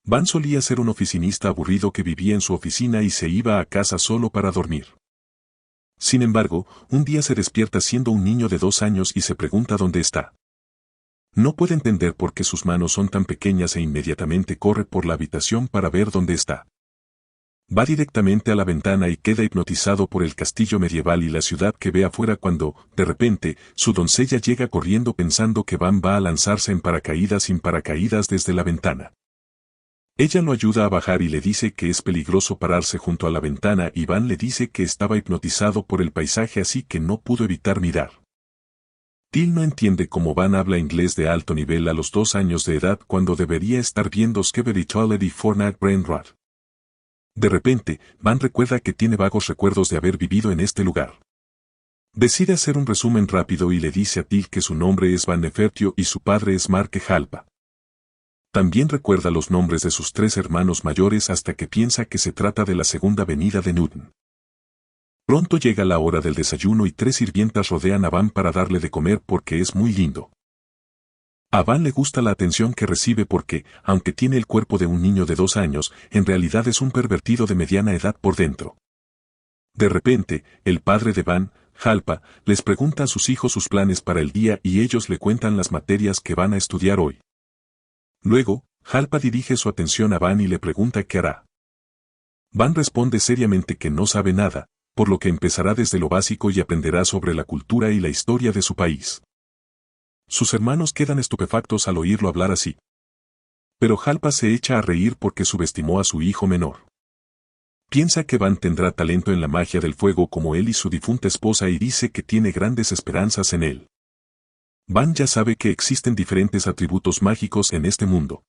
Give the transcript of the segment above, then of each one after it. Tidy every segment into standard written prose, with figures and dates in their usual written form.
Van solía ser un oficinista aburrido que vivía en su oficina y se iba a casa solo para dormir. Sin embargo, un día se despierta siendo un niño de 2 años y se pregunta dónde está. No puede entender por qué sus manos son tan pequeñas e inmediatamente corre por la habitación para ver dónde está. Va directamente a la ventana y queda hipnotizado por el castillo medieval y la ciudad que ve afuera cuando, de repente, su doncella llega corriendo pensando que Van va a lanzarse en paracaídas sin paracaídas desde la ventana. Ella lo ayuda a bajar y le dice que es peligroso pararse junto a la ventana y Van le dice que estaba hipnotizado por el paisaje así que no pudo evitar mirar. Till no entiende cómo Van habla inglés de alto nivel a los 2 años de edad cuando debería estar viendo Skibidi Toilet y Fortnite Brain Rot. De repente, Van recuerda que tiene vagos recuerdos de haber vivido en este lugar. Decide hacer un resumen rápido y le dice a Till que su nombre es Van Nefertio y su padre es Marque Halpa. También recuerda los nombres de sus 3 hermanos mayores hasta que piensa que se trata de la segunda venida de Newton. Pronto llega la hora del desayuno y 3 sirvientas rodean a Van para darle de comer porque es muy lindo. A Van le gusta la atención que recibe porque, aunque tiene el cuerpo de un niño de 2 años, en realidad es un pervertido de mediana edad por dentro. De repente, el padre de Van, Halpa, les pregunta a sus hijos sus planes para el día y ellos le cuentan las materias que van a estudiar hoy. Luego, Halpa dirige su atención a Van y le pregunta qué hará. Van responde seriamente que no sabe nada, por lo que empezará desde lo básico y aprenderá sobre la cultura y la historia de su país. Sus hermanos quedan estupefactos al oírlo hablar así. Pero Halpa se echa a reír porque subestimó a su hijo menor. Piensa que Van tendrá talento en la magia del fuego como él y su difunta esposa y dice que tiene grandes esperanzas en él. Van ya sabe que existen diferentes atributos mágicos en este mundo.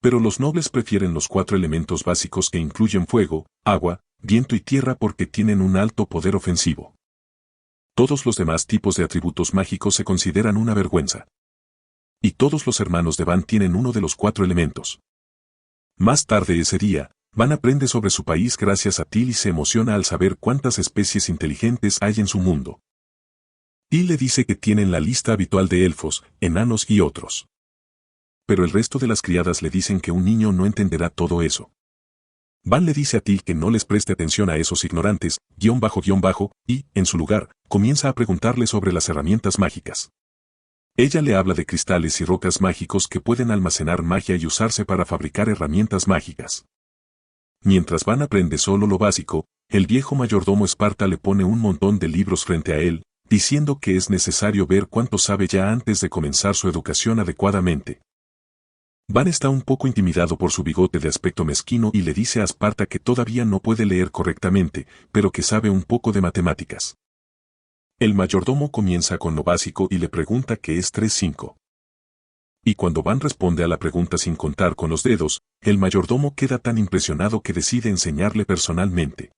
Pero los nobles prefieren los 4 elementos básicos que incluyen fuego, agua, viento y tierra porque tienen un alto poder ofensivo. Todos los demás tipos de atributos mágicos se consideran una vergüenza. Y todos los hermanos de Van tienen uno de los 4 elementos. Más tarde ese día, Van aprende sobre su país gracias a Till y se emociona al saber cuántas especies inteligentes hay en su mundo. Till le dice que tienen la lista habitual de elfos, enanos y otros. Pero el resto de las criadas le dicen que un niño no entenderá todo eso. Van le dice a Till que no les preste atención a esos ignorantes, _, y, en su lugar, comienza a preguntarle sobre las herramientas mágicas. Ella le habla de cristales y rocas mágicos que pueden almacenar magia y usarse para fabricar herramientas mágicas. Mientras Van aprende solo lo básico, el viejo mayordomo Esparta le pone un montón de libros frente a él, diciendo que es necesario ver cuánto sabe ya antes de comenzar su educación adecuadamente. Van está un poco intimidado por su bigote de aspecto mezquino y le dice a Esparta que todavía no puede leer correctamente, pero que sabe un poco de matemáticas. El mayordomo comienza con lo básico y le pregunta qué es 3×5. Y cuando Van responde a la pregunta sin contar con los dedos, el mayordomo queda tan impresionado que decide enseñarle personalmente.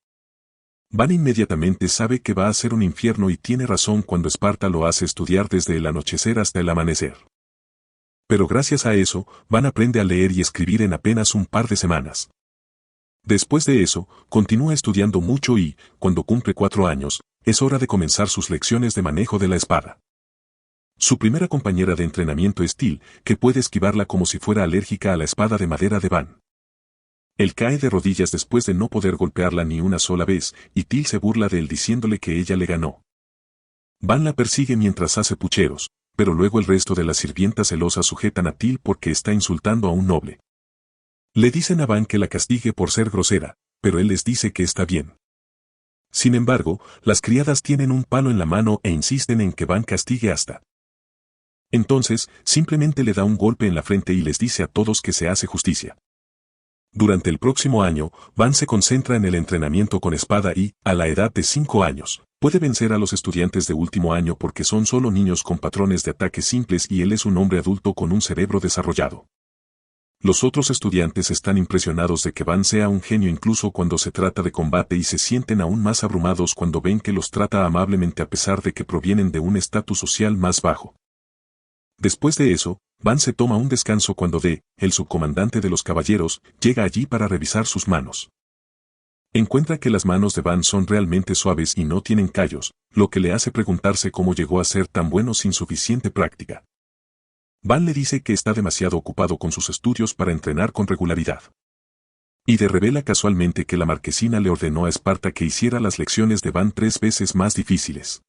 Van inmediatamente sabe que va a ser un infierno y tiene razón cuando Esparta lo hace estudiar desde el anochecer hasta el amanecer. Pero gracias a eso, Van aprende a leer y escribir en apenas un par de semanas. Después de eso, continúa estudiando mucho y, cuando cumple 4 años, es hora de comenzar sus lecciones de manejo de la espada. Su primera compañera de entrenamiento es Till, que puede esquivarla como si fuera alérgica a la espada de madera de Van. Él cae de rodillas después de no poder golpearla ni una sola vez, y Till se burla de él diciéndole que ella le ganó. Van la persigue mientras hace pucheros, pero luego el resto de las sirvientas celosas sujetan a Till porque está insultando a un noble. Le dicen a Van que la castigue por ser grosera, pero él les dice que está bien. Sin embargo, las criadas tienen un palo en la mano e insisten en que Van castigue hasta. Entonces, simplemente le da un golpe en la frente y les dice a todos que se hace justicia. Durante el próximo año, Van se concentra en el entrenamiento con espada y, a la edad de 5 años, puede vencer a los estudiantes de último año porque son solo niños con patrones de ataque simples y él es un hombre adulto con un cerebro desarrollado. Los otros estudiantes están impresionados de que Van sea un genio incluso cuando se trata de combate y se sienten aún más abrumados cuando ven que los trata amablemente a pesar de que provienen de un estatus social más bajo. Después de eso, Van se toma un descanso cuando el subcomandante de los caballeros, llega allí para revisar sus manos. Encuentra que las manos de Van son realmente suaves y no tienen callos, lo que le hace preguntarse cómo llegó a ser tan bueno sin suficiente práctica. Van le dice que está demasiado ocupado con sus estudios para entrenar con regularidad. Y le revela casualmente que la marquesina le ordenó a Esparta que hiciera las lecciones de Van 3 veces más difíciles.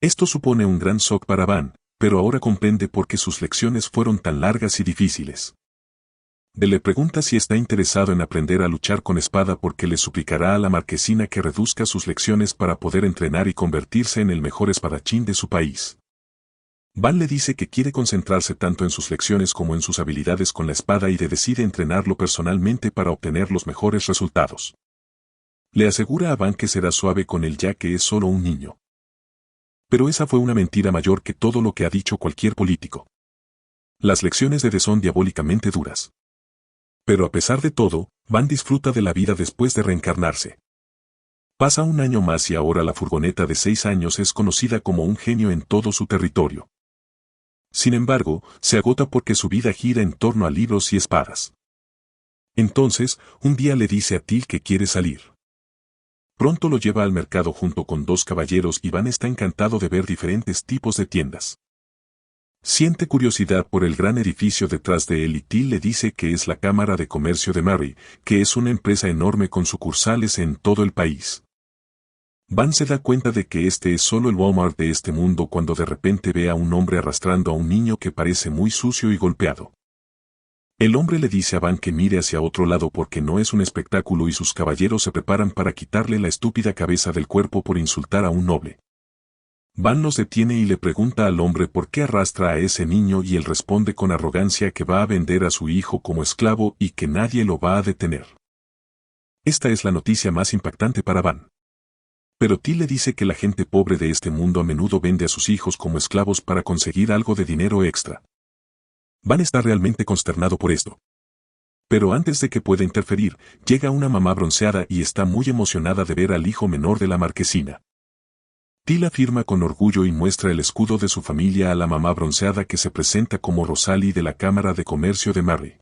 Esto supone un gran shock para Van, pero ahora comprende por qué sus lecciones fueron tan largas y difíciles. De le pregunta si está interesado en aprender a luchar con espada porque le suplicará a la marquesina que reduzca sus lecciones para poder entrenar y convertirse en el mejor espadachín de su país. Van le dice que quiere concentrarse tanto en sus lecciones como en sus habilidades con la espada y decide entrenarlo personalmente para obtener los mejores resultados. Le asegura a Van que será suave con él ya que es solo un niño. Pero esa fue una mentira mayor que todo lo que ha dicho cualquier político. Las lecciones de son diabólicamente duras. Pero a pesar de todo, Van disfruta de la vida después de reencarnarse. Pasa un año más y ahora la furgoneta de 6 años es conocida como un genio en todo su territorio. Sin embargo, se agota porque su vida gira en torno a libros y espadas. Entonces, un día le dice a Till que quiere salir. Pronto lo lleva al mercado junto con 2 caballeros y Van está encantado de ver diferentes tipos de tiendas. Siente curiosidad por el gran edificio detrás de él y Till le dice que es la Cámara de Comercio de Mary, que es una empresa enorme con sucursales en todo el país. Van se da cuenta de que este es solo el Walmart de este mundo cuando de repente ve a un hombre arrastrando a un niño que parece muy sucio y golpeado. El hombre le dice a Van que mire hacia otro lado porque no es un espectáculo y sus caballeros se preparan para quitarle la estúpida cabeza del cuerpo por insultar a un noble. Van los detiene y le pregunta al hombre por qué arrastra a ese niño y él responde con arrogancia que va a vender a su hijo como esclavo y que nadie lo va a detener. Esta es la noticia más impactante para Van. Pero Till le dice que la gente pobre de este mundo a menudo vende a sus hijos como esclavos para conseguir algo de dinero extra. Van está realmente consternado por esto. Pero antes de que pueda interferir, llega una mamá bronceada y está muy emocionada de ver al hijo menor de la marquesina. Till afirma con orgullo y muestra el escudo de su familia a la mamá bronceada que se presenta como Rosalie de la Cámara de Comercio de Mary.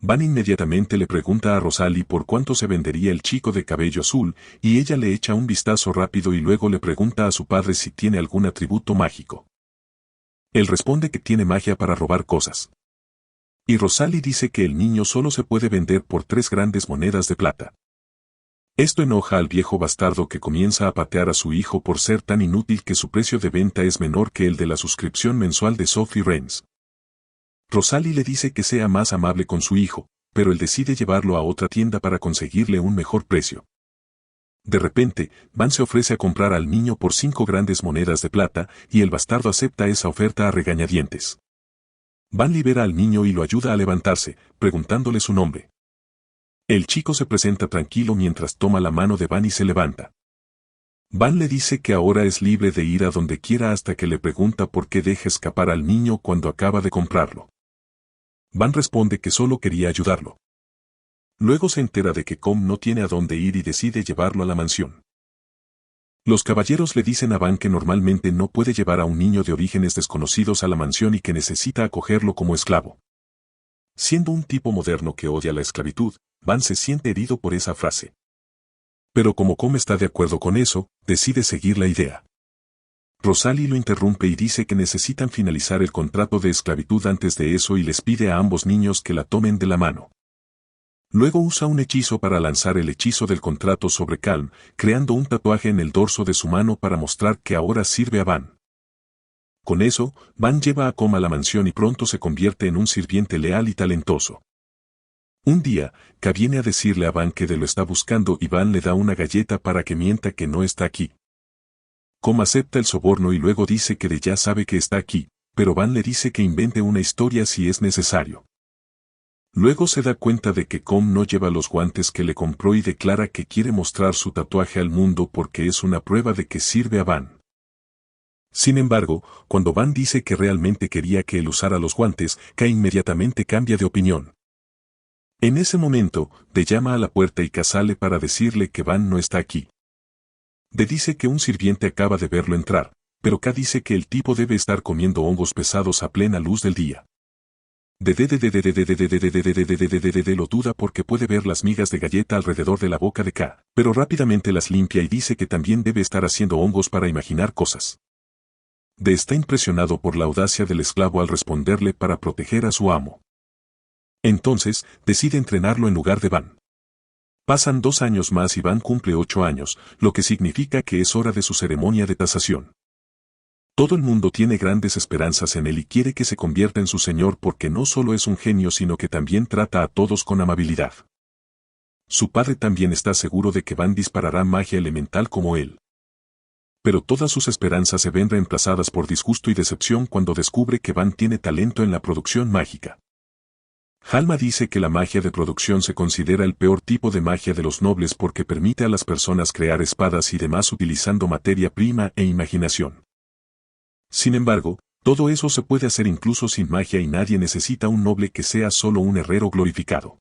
Van inmediatamente le pregunta a Rosalie por cuánto se vendería el chico de cabello azul, y ella le echa un vistazo rápido y luego le pregunta a su padre si tiene algún atributo mágico. Él responde que tiene magia para robar cosas. Y Rosalie dice que el niño solo se puede vender por 3 grandes monedas de plata. Esto enoja al viejo bastardo que comienza a patear a su hijo por ser tan inútil que su precio de venta es menor que el de la suscripción mensual de Sophie Renz. Rosalie le dice que sea más amable con su hijo, pero él decide llevarlo a otra tienda para conseguirle un mejor precio. De repente, Van se ofrece a comprar al niño por 5 grandes monedas de plata, y el bastardo acepta esa oferta a regañadientes. Van libera al niño y lo ayuda a levantarse, preguntándole su nombre. El chico se presenta tranquilo mientras toma la mano de Van y se levanta. Van le dice que ahora es libre de ir a donde quiera hasta que le pregunta por qué deja escapar al niño cuando acaba de comprarlo. Van responde que solo quería ayudarlo. Luego se entera de que Com no tiene a dónde ir y decide llevarlo a la mansión. Los caballeros le dicen a Van que normalmente no puede llevar a un niño de orígenes desconocidos a la mansión y que necesita acogerlo como esclavo. Siendo un tipo moderno que odia la esclavitud, Van se siente herido por esa frase. Pero como Com está de acuerdo con eso, decide seguir la idea. Rosalie lo interrumpe y dice que necesitan finalizar el contrato de esclavitud antes de eso y les pide a ambos niños que la tomen de la mano. Luego usa un hechizo para lanzar el hechizo del contrato sobre Calm, creando un tatuaje en el dorso de su mano para mostrar que ahora sirve a Van. Con eso, Van lleva a Com a la mansión y pronto se convierte en un sirviente leal y talentoso. Un día, Ka viene a decirle a Van que de lo está buscando y Van le da una galleta para que mienta que no está aquí. Com acepta el soborno y luego dice que de ya sabe que está aquí, pero Van le dice que invente una historia si es necesario. Luego se da cuenta de que Com no lleva los guantes que le compró y declara que quiere mostrar su tatuaje al mundo porque es una prueba de que sirve a Van. Sin embargo, cuando Van dice que realmente quería que él usara los guantes, Ka inmediatamente cambia de opinión. En ese momento, De llama a la puerta y Ka sale para decirle que Van no está aquí. De dice que un sirviente acaba de verlo entrar, pero Ka dice que el tipo debe estar comiendo hongos pesados a plena luz del día. De lo duda porque puede ver las migas de galleta alrededor de la boca de Ka, pero rápidamente las limpia y dice que también debe estar haciendo hongos para imaginar cosas. De está impresionado por la audacia del esclavo al responderle para proteger a su amo. Entonces, decide entrenarlo en lugar de Van. Pasan 2 años más y Van cumple 8 años, lo que significa que es hora de su ceremonia de tasación. Todo el mundo tiene grandes esperanzas en él y quiere que se convierta en su señor porque no solo es un genio sino que también trata a todos con amabilidad. Su padre también está seguro de que Van disparará magia elemental como él. Pero todas sus esperanzas se ven reemplazadas por disgusto y decepción cuando descubre que Van tiene talento en la producción mágica. Halma dice que la magia de producción se considera el peor tipo de magia de los nobles porque permite a las personas crear espadas y demás utilizando materia prima e imaginación. Sin embargo, todo eso se puede hacer incluso sin magia y nadie necesita un noble que sea solo un herrero glorificado.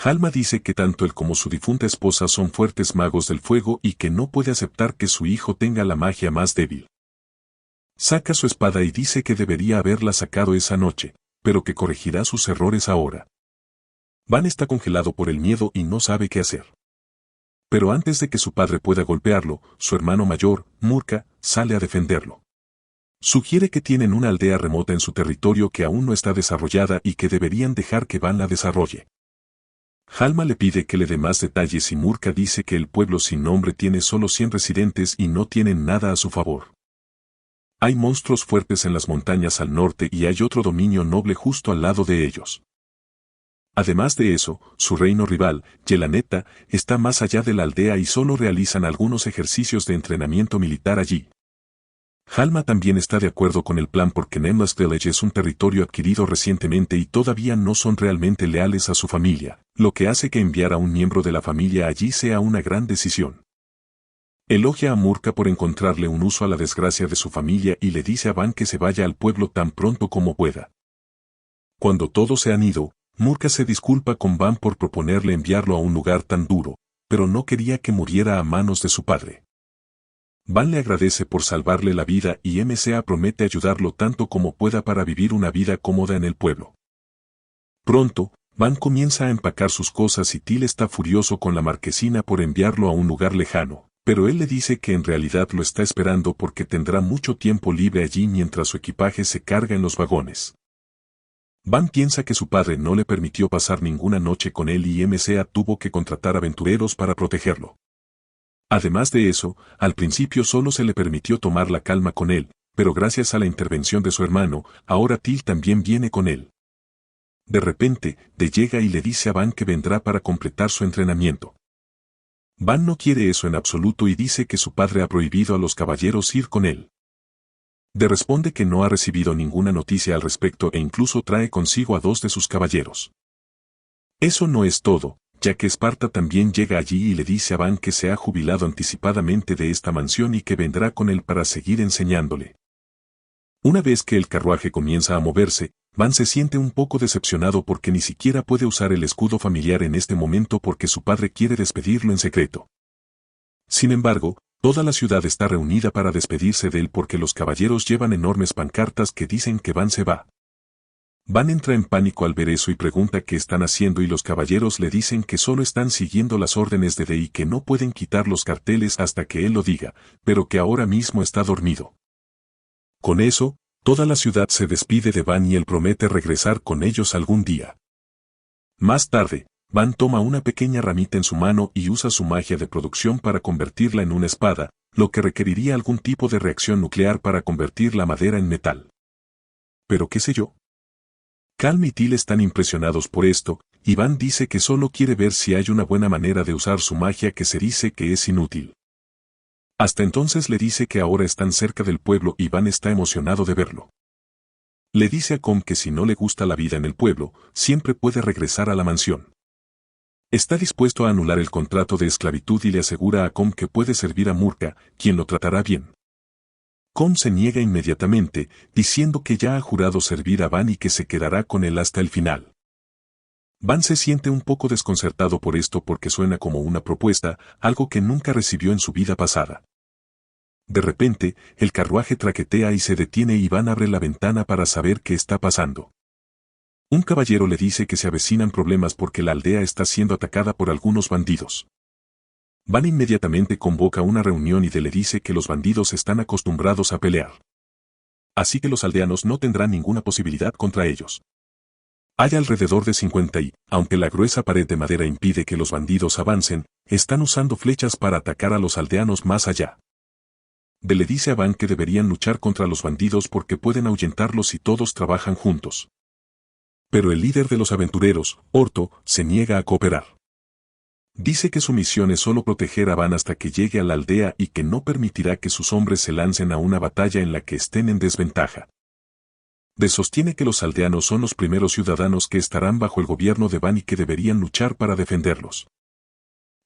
Halma dice que tanto él como su difunta esposa son fuertes magos del fuego y que no puede aceptar que su hijo tenga la magia más débil. Saca su espada y dice que debería haberla sacado esa noche, pero que corregirá sus errores ahora. Van está congelado por el miedo y no sabe qué hacer. Pero antes de que su padre pueda golpearlo, su hermano mayor, Murka, sale a defenderlo. Sugiere que tienen una aldea remota en su territorio que aún no está desarrollada y que deberían dejar que Van la desarrolle. Halma le pide que le dé más detalles y Murka dice que el pueblo sin nombre tiene solo 100 residentes y no tienen nada a su favor. Hay monstruos fuertes en las montañas al norte y hay otro dominio noble justo al lado de ellos. Además de eso, su reino rival, Yelaneta, está más allá de la aldea y solo realizan algunos ejercicios de entrenamiento militar allí. Halma también está de acuerdo con el plan porque Nameless Village es un territorio adquirido recientemente y todavía no son realmente leales a su familia, lo que hace que enviar a un miembro de la familia allí sea una gran decisión. Elogia a Murka por encontrarle un uso a la desgracia de su familia y le dice a Van que se vaya al pueblo tan pronto como pueda. Cuando todos se han ido, Murka se disculpa con Van por proponerle enviarlo a un lugar tan duro, pero no quería que muriera a manos de su padre. Van le agradece por salvarle la vida y MCA promete ayudarlo tanto como pueda para vivir una vida cómoda en el pueblo. Pronto, Van comienza a empacar sus cosas y Till está furioso con la marquesina por enviarlo a un lugar lejano, pero él le dice que en realidad lo está esperando porque tendrá mucho tiempo libre allí mientras su equipaje se carga en los vagones. Van piensa que su padre no le permitió pasar ninguna noche con él y MCA tuvo que contratar aventureros para protegerlo. Además de eso, al principio solo se le permitió tomar la calma con él, pero gracias a la intervención de su hermano, ahora Till también viene con él. De repente, De llega y le dice a Van que vendrá para completar su entrenamiento. Van no quiere eso en absoluto y dice que su padre ha prohibido a los caballeros ir con él. De responde que no ha recibido ninguna noticia al respecto e incluso trae consigo a 2 de sus caballeros. Eso no es todo, ya que Esparta también llega allí y le dice a Van que se ha jubilado anticipadamente de esta mansión y que vendrá con él para seguir enseñándole. Una vez que el carruaje comienza a moverse, Van se siente un poco decepcionado porque ni siquiera puede usar el escudo familiar en este momento porque su padre quiere despedirlo en secreto. Sin embargo, toda la ciudad está reunida para despedirse de él porque los caballeros llevan enormes pancartas que dicen que Van se va. Van entra en pánico al ver eso y pregunta qué están haciendo y los caballeros le dicen que solo están siguiendo las órdenes de Dee y que no pueden quitar los carteles hasta que él lo diga, pero que ahora mismo está dormido. Con eso, toda la ciudad se despide de Van y él promete regresar con ellos algún día. Más tarde, Van toma una pequeña ramita en su mano y usa su magia de producción para convertirla en una espada, lo que requeriría algún tipo de reacción nuclear para convertir la madera en metal. ¿Pero qué sé yo? Calm y Till están impresionados por esto, y Van dice que solo quiere ver si hay una buena manera de usar su magia que se dice que es inútil. Hasta entonces le dice que ahora están cerca del pueblo y Van está emocionado de verlo. Le dice a Com que si no le gusta la vida en el pueblo, siempre puede regresar a la mansión. Está dispuesto a anular el contrato de esclavitud y le asegura a Com que puede servir a Murka, quien lo tratará bien. Com se niega inmediatamente, diciendo que ya ha jurado servir a Van y que se quedará con él hasta el final. Van se siente un poco desconcertado por esto porque suena como una propuesta, algo que nunca recibió en su vida pasada. De repente, el carruaje traquetea y se detiene y Van abre la ventana para saber qué está pasando. Un caballero le dice que se avecinan problemas porque la aldea está siendo atacada por algunos bandidos. Van inmediatamente convoca una reunión y le dice que los bandidos están acostumbrados a pelear. Así que los aldeanos no tendrán ninguna posibilidad contra ellos. Hay alrededor de 50 y, aunque la gruesa pared de madera impide que los bandidos avancen, están usando flechas para atacar a los aldeanos más allá. B le dice a Van que deberían luchar contra los bandidos porque pueden ahuyentarlos si todos trabajan juntos. Pero el líder de los aventureros, Orto, se niega a cooperar. Dice que su misión es solo proteger a Van hasta que llegue a la aldea y que no permitirá que sus hombres se lancen a una batalla en la que estén en desventaja. B sostiene que los aldeanos son los primeros ciudadanos que estarán bajo el gobierno de Van y que deberían luchar para defenderlos.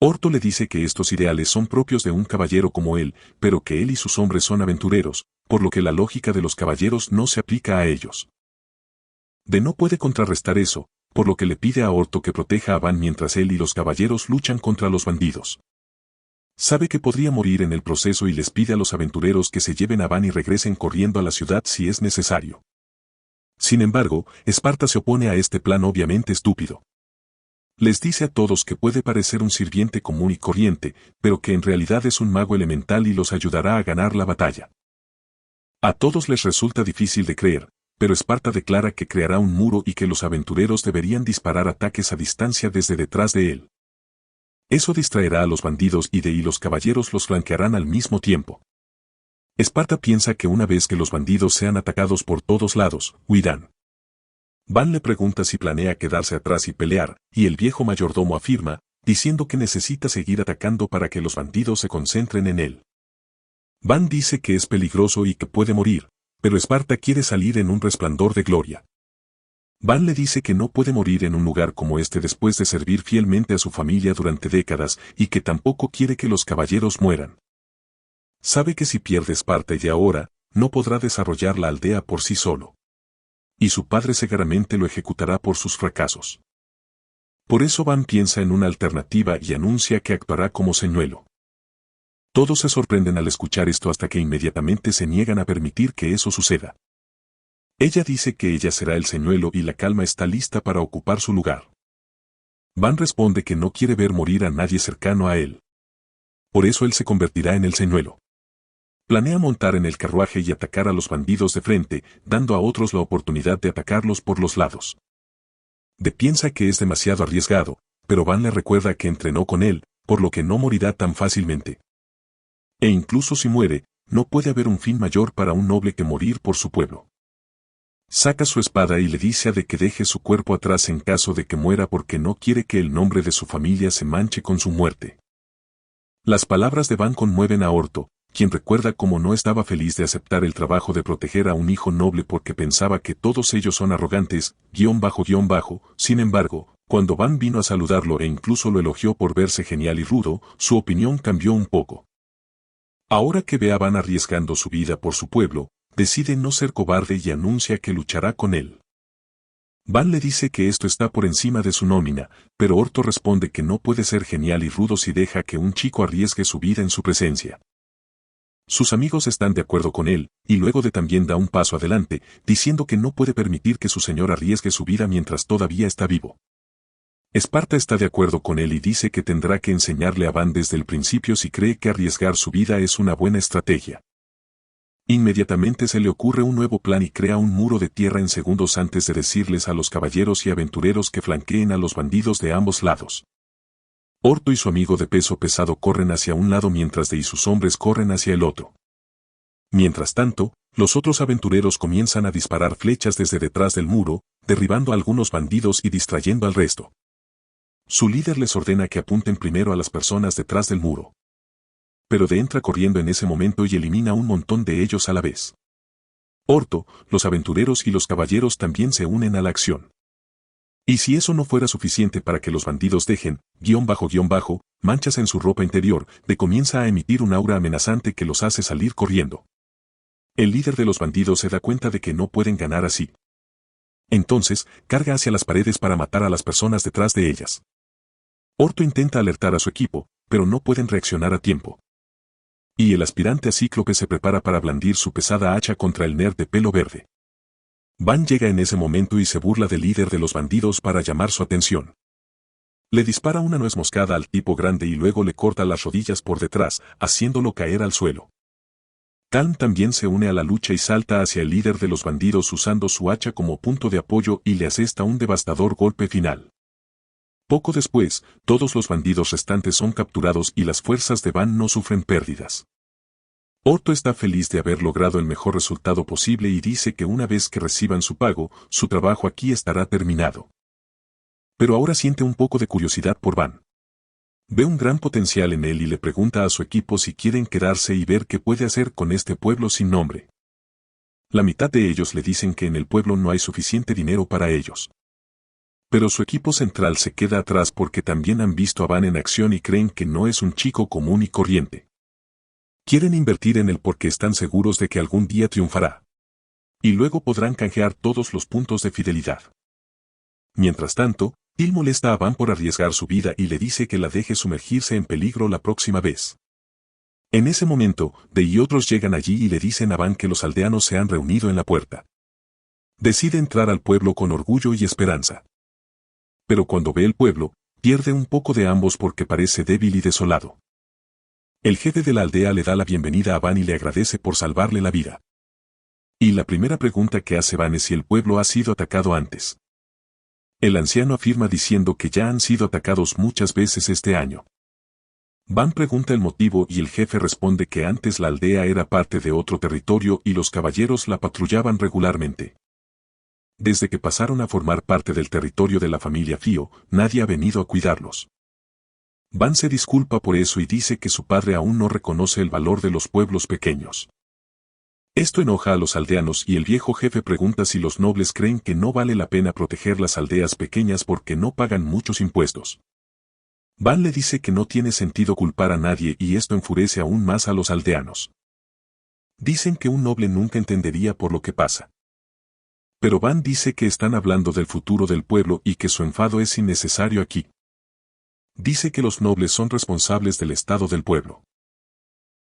Orto le dice que estos ideales son propios de un caballero como él, pero que él y sus hombres son aventureros, por lo que la lógica de los caballeros no se aplica a ellos. B no puede contrarrestar eso, por lo que le pide a Orto que proteja a Van mientras él y los caballeros luchan contra los bandidos. Sabe que podría morir en el proceso y les pide a los aventureros que se lleven a Van y regresen corriendo a la ciudad si es necesario. Sin embargo, Esparta se opone a este plan obviamente estúpido. Les dice a todos que puede parecer un sirviente común y corriente, pero que en realidad es un mago elemental y los ayudará a ganar la batalla. A todos les resulta difícil de creer, pero Esparta declara que creará un muro y que los aventureros deberían disparar ataques a distancia desde detrás de él. Eso distraerá a los bandidos y los caballeros los flanquearán al mismo tiempo. Esparta piensa que una vez que los bandidos sean atacados por todos lados, huirán. Van le pregunta si planea quedarse atrás y pelear, y el viejo mayordomo afirma, diciendo que necesita seguir atacando para que los bandidos se concentren en él. Van dice que es peligroso y que puede morir, pero Esparta quiere salir en un resplandor de gloria. Van le dice que no puede morir en un lugar como este después de servir fielmente a su familia durante décadas y que tampoco quiere que los caballeros mueran. Sabe que si pierde Esparta y ahora, no podrá desarrollar la aldea por sí solo. Y su padre seguramente lo ejecutará por sus fracasos. Por eso Van piensa en una alternativa y anuncia que actuará como señuelo. Todos se sorprenden al escuchar esto hasta que inmediatamente se niegan a permitir que eso suceda. Ella dice que ella será el señuelo y la calma está lista para ocupar su lugar. Van responde que no quiere ver morir a nadie cercano a él. Por eso él se convertirá en el señuelo. Planea montar en el carruaje y atacar a los bandidos de frente, dando a otros la oportunidad de atacarlos por los lados. D piensa que es demasiado arriesgado, pero Van le recuerda que entrenó con él, por lo que no morirá tan fácilmente. E incluso si muere, no puede haber un fin mayor para un noble que morir por su pueblo. Saca su espada y le dice a D que deje su cuerpo atrás en caso de que muera porque no quiere que el nombre de su familia se manche con su muerte. Las palabras de Van conmueven a Orto, quien recuerda cómo no estaba feliz de aceptar el trabajo de proteger a un hijo noble porque pensaba que todos ellos son arrogantes, sin embargo, cuando Van vino a saludarlo e incluso lo elogió por verse genial y rudo, su opinión cambió un poco. Ahora que ve a Van arriesgando su vida por su pueblo, decide no ser cobarde y anuncia que luchará con él. Van le dice que esto está por encima de su nómina, pero Orto responde que no puede ser genial y rudo si deja que un chico arriesgue su vida en su presencia. Sus amigos están de acuerdo con él, y luego de también da un paso adelante, diciendo que no puede permitir que su señor arriesgue su vida mientras todavía está vivo. Esparta está de acuerdo con él y dice que tendrá que enseñarle a Van desde el principio si cree que arriesgar su vida es una buena estrategia. Inmediatamente se le ocurre un nuevo plan y crea un muro de tierra en segundos antes de decirles a los caballeros y aventureros que flanqueen a los bandidos de ambos lados. Orto y su amigo de peso pesado corren hacia un lado mientras D y sus hombres corren hacia el otro. Mientras tanto, los otros aventureros comienzan a disparar flechas desde detrás del muro, derribando a algunos bandidos y distrayendo al resto. Su líder les ordena que apunten primero a las personas detrás del muro. Pero D entra corriendo en ese momento y elimina un montón de ellos a la vez. Orto, los aventureros y los caballeros también se unen a la acción. Y si eso no fuera suficiente para que los bandidos dejen, manchas en su ropa interior, D comienza a emitir un aura amenazante que los hace salir corriendo. El líder de los bandidos se da cuenta de que no pueden ganar así. Entonces, carga hacia las paredes para matar a las personas detrás de ellas. Orto intenta alertar a su equipo, pero no pueden reaccionar a tiempo. Y el aspirante a cíclope se prepara para blandir su pesada hacha contra el nerd de pelo verde. Van llega en ese momento y se burla del líder de los bandidos para llamar su atención. Le dispara una nuez moscada al tipo grande y luego le corta las rodillas por detrás, haciéndolo caer al suelo. Talm también se une a la lucha y salta hacia el líder de los bandidos usando su hacha como punto de apoyo y le asesta un devastador golpe final. Poco después, todos los bandidos restantes son capturados y las fuerzas de Van no sufren pérdidas. Orto está feliz de haber logrado el mejor resultado posible y dice que una vez que reciban su pago, su trabajo aquí estará terminado. Pero ahora siente un poco de curiosidad por Van. Ve un gran potencial en él y le pregunta a su equipo si quieren quedarse y ver qué puede hacer con este pueblo sin nombre. La mitad de ellos le dicen que en el pueblo no hay suficiente dinero para ellos. Pero su equipo central se queda atrás porque también han visto a Van en acción y creen que no es un chico común y corriente. Quieren invertir en él porque están seguros de que algún día triunfará. Y luego podrán canjear todos los puntos de fidelidad. Mientras tanto, Till molesta a Van por arriesgar su vida y le dice que la deje sumergirse en peligro la próxima vez. En ese momento, Dee y otros llegan allí y le dicen a Van que los aldeanos se han reunido en la puerta. Decide entrar al pueblo con orgullo y esperanza. Pero cuando ve el pueblo, pierde un poco de ambos porque parece débil y desolado. El jefe de la aldea le da la bienvenida a Van y le agradece por salvarle la vida. Y la primera pregunta que hace Van es si el pueblo ha sido atacado antes. El anciano afirma diciendo que ya han sido atacados muchas veces este año. Van pregunta el motivo y el jefe responde que antes la aldea era parte de otro territorio y los caballeros la patrullaban regularmente. Desde que pasaron a formar parte del territorio de la familia Fio, nadie ha venido a cuidarlos. Van se disculpa por eso y dice que su padre aún no reconoce el valor de los pueblos pequeños. Esto enoja a los aldeanos y el viejo jefe pregunta si los nobles creen que no vale la pena proteger las aldeas pequeñas porque no pagan muchos impuestos. Van le dice que no tiene sentido culpar a nadie y esto enfurece aún más a los aldeanos. Dicen que un noble nunca entendería por lo que pasa. Pero Van dice que están hablando del futuro del pueblo y que su enfado es innecesario aquí. Dice que los nobles son responsables del estado del pueblo.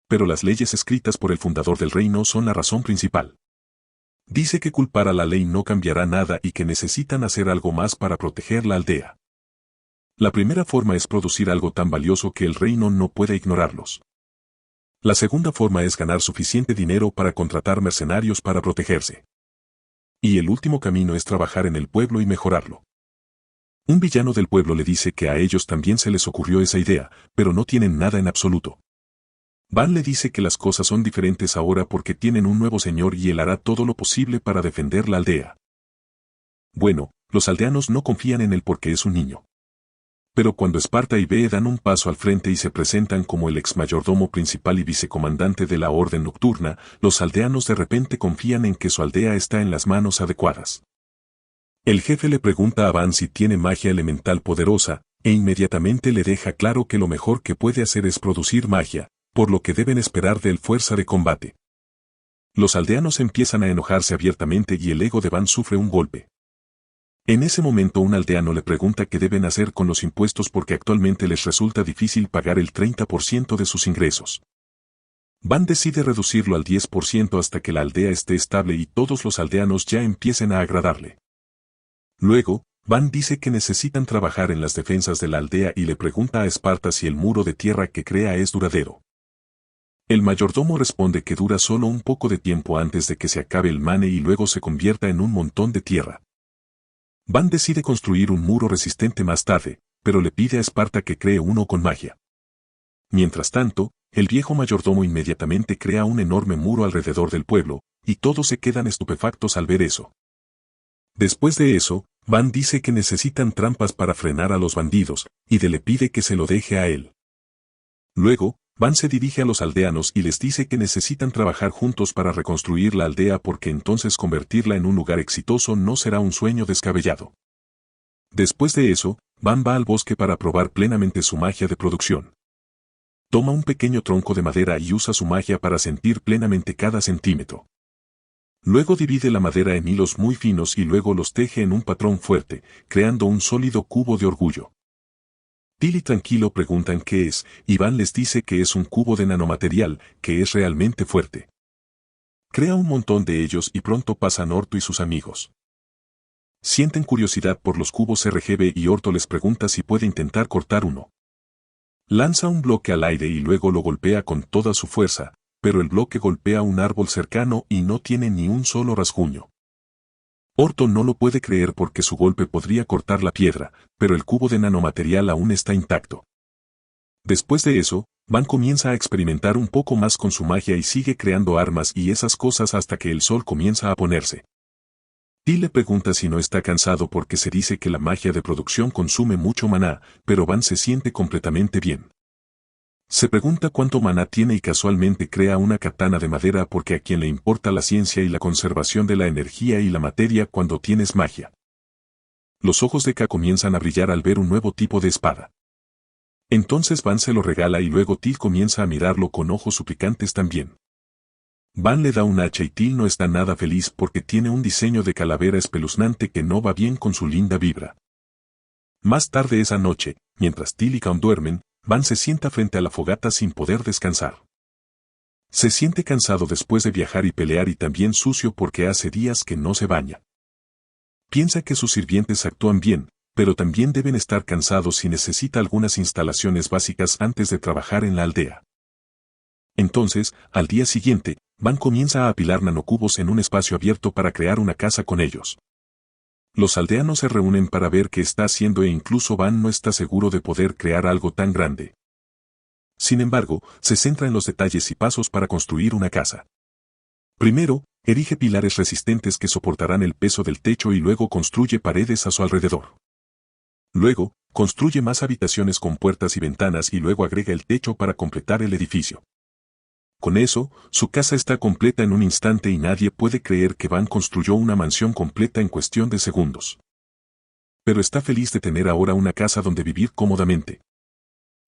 Pero las leyes escritas por el fundador del reino son la razón principal. Dice que culpar a la ley no cambiará nada y que necesitan hacer algo más para proteger la aldea. La primera forma es producir algo tan valioso que el reino no pueda ignorarlos. La segunda forma es ganar suficiente dinero para contratar mercenarios para protegerse. Y el último camino es trabajar en el pueblo y mejorarlo. Un villano del pueblo le dice que a ellos también se les ocurrió esa idea, pero no tienen nada en absoluto. Van le dice que las cosas son diferentes ahora porque tienen un nuevo señor y él hará todo lo posible para defender la aldea. Bueno, los aldeanos no confían en él porque es un niño. Pero cuando Esparta y Bee dan un paso al frente y se presentan como el ex mayordomo principal y vicecomandante de la Orden Nocturna, los aldeanos de repente confían en que su aldea está en las manos adecuadas. El jefe le pregunta a Van si tiene magia elemental poderosa, e inmediatamente le deja claro que lo mejor que puede hacer es producir magia, por lo que deben esperar de él fuerza de combate. Los aldeanos empiezan a enojarse abiertamente y el ego de Van sufre un golpe. En ese momento un aldeano le pregunta qué deben hacer con los impuestos porque actualmente les resulta difícil pagar el 30% de sus ingresos. Van decide reducirlo al 10% hasta que la aldea esté estable y todos los aldeanos ya empiecen a agradarle. Luego, Van dice que necesitan trabajar en las defensas de la aldea y le pregunta a Esparta si el muro de tierra que crea es duradero. El mayordomo responde que dura solo un poco de tiempo antes de que se acabe el mane y luego se convierta en un montón de tierra. Van decide construir un muro resistente más tarde, pero le pide a Esparta que cree uno con magia. Mientras tanto, el viejo mayordomo inmediatamente crea un enorme muro alrededor del pueblo, y todos se quedan estupefactos al ver eso. Después de eso, Van dice que necesitan trampas para frenar a los bandidos, y le pide que se lo deje a él. Luego, Van se dirige a los aldeanos y les dice que necesitan trabajar juntos para reconstruir la aldea porque entonces convertirla en un lugar exitoso no será un sueño descabellado. Después de eso, Van va al bosque para probar plenamente su magia de producción. Toma un pequeño tronco de madera y usa su magia para sentir plenamente cada centímetro. Luego divide la madera en hilos muy finos y luego los teje en un patrón fuerte, creando un sólido cubo de orgullo. Till y Tranquilo preguntan qué es, y Van les dice que es un cubo de nanomaterial, que es realmente fuerte. Crea un montón de ellos y pronto pasan Orto y sus amigos. Sienten curiosidad por los cubos RGB y Orto les pregunta si puede intentar cortar uno. Lanza un bloque al aire y luego lo golpea con toda su fuerza, pero el bloque golpea un árbol cercano y no tiene ni un solo rasguño. Orto no lo puede creer porque su golpe podría cortar la piedra, pero el cubo de nanomaterial aún está intacto. Después de eso, Van comienza a experimentar un poco más con su magia y sigue creando armas y esas cosas hasta que el sol comienza a ponerse. Till le pregunta si no está cansado porque se dice que la magia de producción consume mucho maná, pero Van se siente completamente bien. Se pregunta cuánto maná tiene y casualmente crea una katana de madera porque a quien le importa la ciencia y la conservación de la energía y la materia cuando tienes magia. Los ojos de K comienzan a brillar al ver un nuevo tipo de espada. Entonces Van se lo regala y luego Till comienza a mirarlo con ojos suplicantes también. Van le da un hacha y Till no está nada feliz porque tiene un diseño de calavera espeluznante que no va bien con su linda vibra. Más tarde esa noche, mientras Till y Cam duermen, Van se sienta frente a la fogata sin poder descansar. Se siente cansado después de viajar y pelear y también sucio porque hace días que no se baña. Piensa que sus sirvientes actúan bien, pero también deben estar cansados y necesita algunas instalaciones básicas antes de trabajar en la aldea. Entonces, al día siguiente, Van comienza a apilar nanocubos en un espacio abierto para crear una casa con ellos. Los aldeanos se reúnen para ver qué está haciendo e incluso Van no está seguro de poder crear algo tan grande. Sin embargo, se centra en los detalles y pasos para construir una casa. Primero, erige pilares resistentes que soportarán el peso del techo y luego construye paredes a su alrededor. Luego, construye más habitaciones con puertas y ventanas y luego agrega el techo para completar el edificio. Con eso, su casa está completa en un instante y nadie puede creer que Van construyó una mansión completa en cuestión de segundos. Pero está feliz de tener ahora una casa donde vivir cómodamente.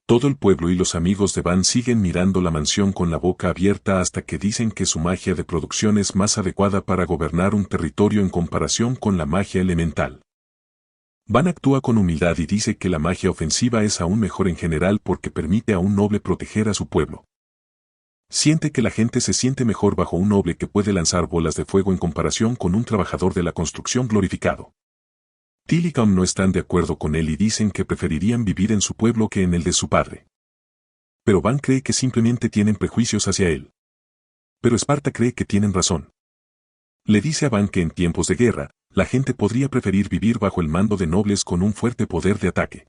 Todo el pueblo y los amigos de Van siguen mirando la mansión con la boca abierta hasta que dicen que su magia de producción es más adecuada para gobernar un territorio en comparación con la magia elemental. Van actúa con humildad y dice que la magia ofensiva es aún mejor en general porque permite a un noble proteger a su pueblo. Siente que la gente se siente mejor bajo un noble que puede lanzar bolas de fuego en comparación con un trabajador de la construcción glorificado. Till y Cam no están de acuerdo con él y dicen que preferirían vivir en su pueblo que en el de su padre. Pero Van cree que simplemente tienen prejuicios hacia él. Pero Esparta cree que tienen razón. Le dice a Van que en tiempos de guerra, la gente podría preferir vivir bajo el mando de nobles con un fuerte poder de ataque.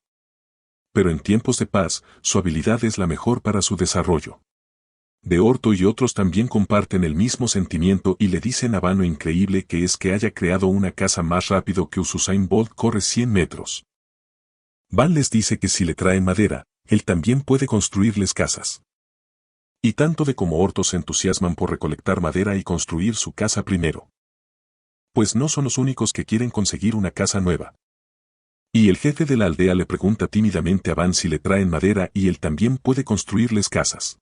Pero en tiempos de paz, su habilidad es la mejor para su desarrollo. De Orto y otros también comparten el mismo sentimiento y le dicen a Van lo increíble que es que haya creado una casa más rápido que Usain Bolt corre 100 metros. Van les dice que si le traen madera, él también puede construirles casas. Y tanto de como Orto se entusiasman por recolectar madera y construir su casa primero. Pues no son los únicos que quieren conseguir una casa nueva. Y el jefe de la aldea le pregunta tímidamente a Van si le traen madera y él también puede construirles casas.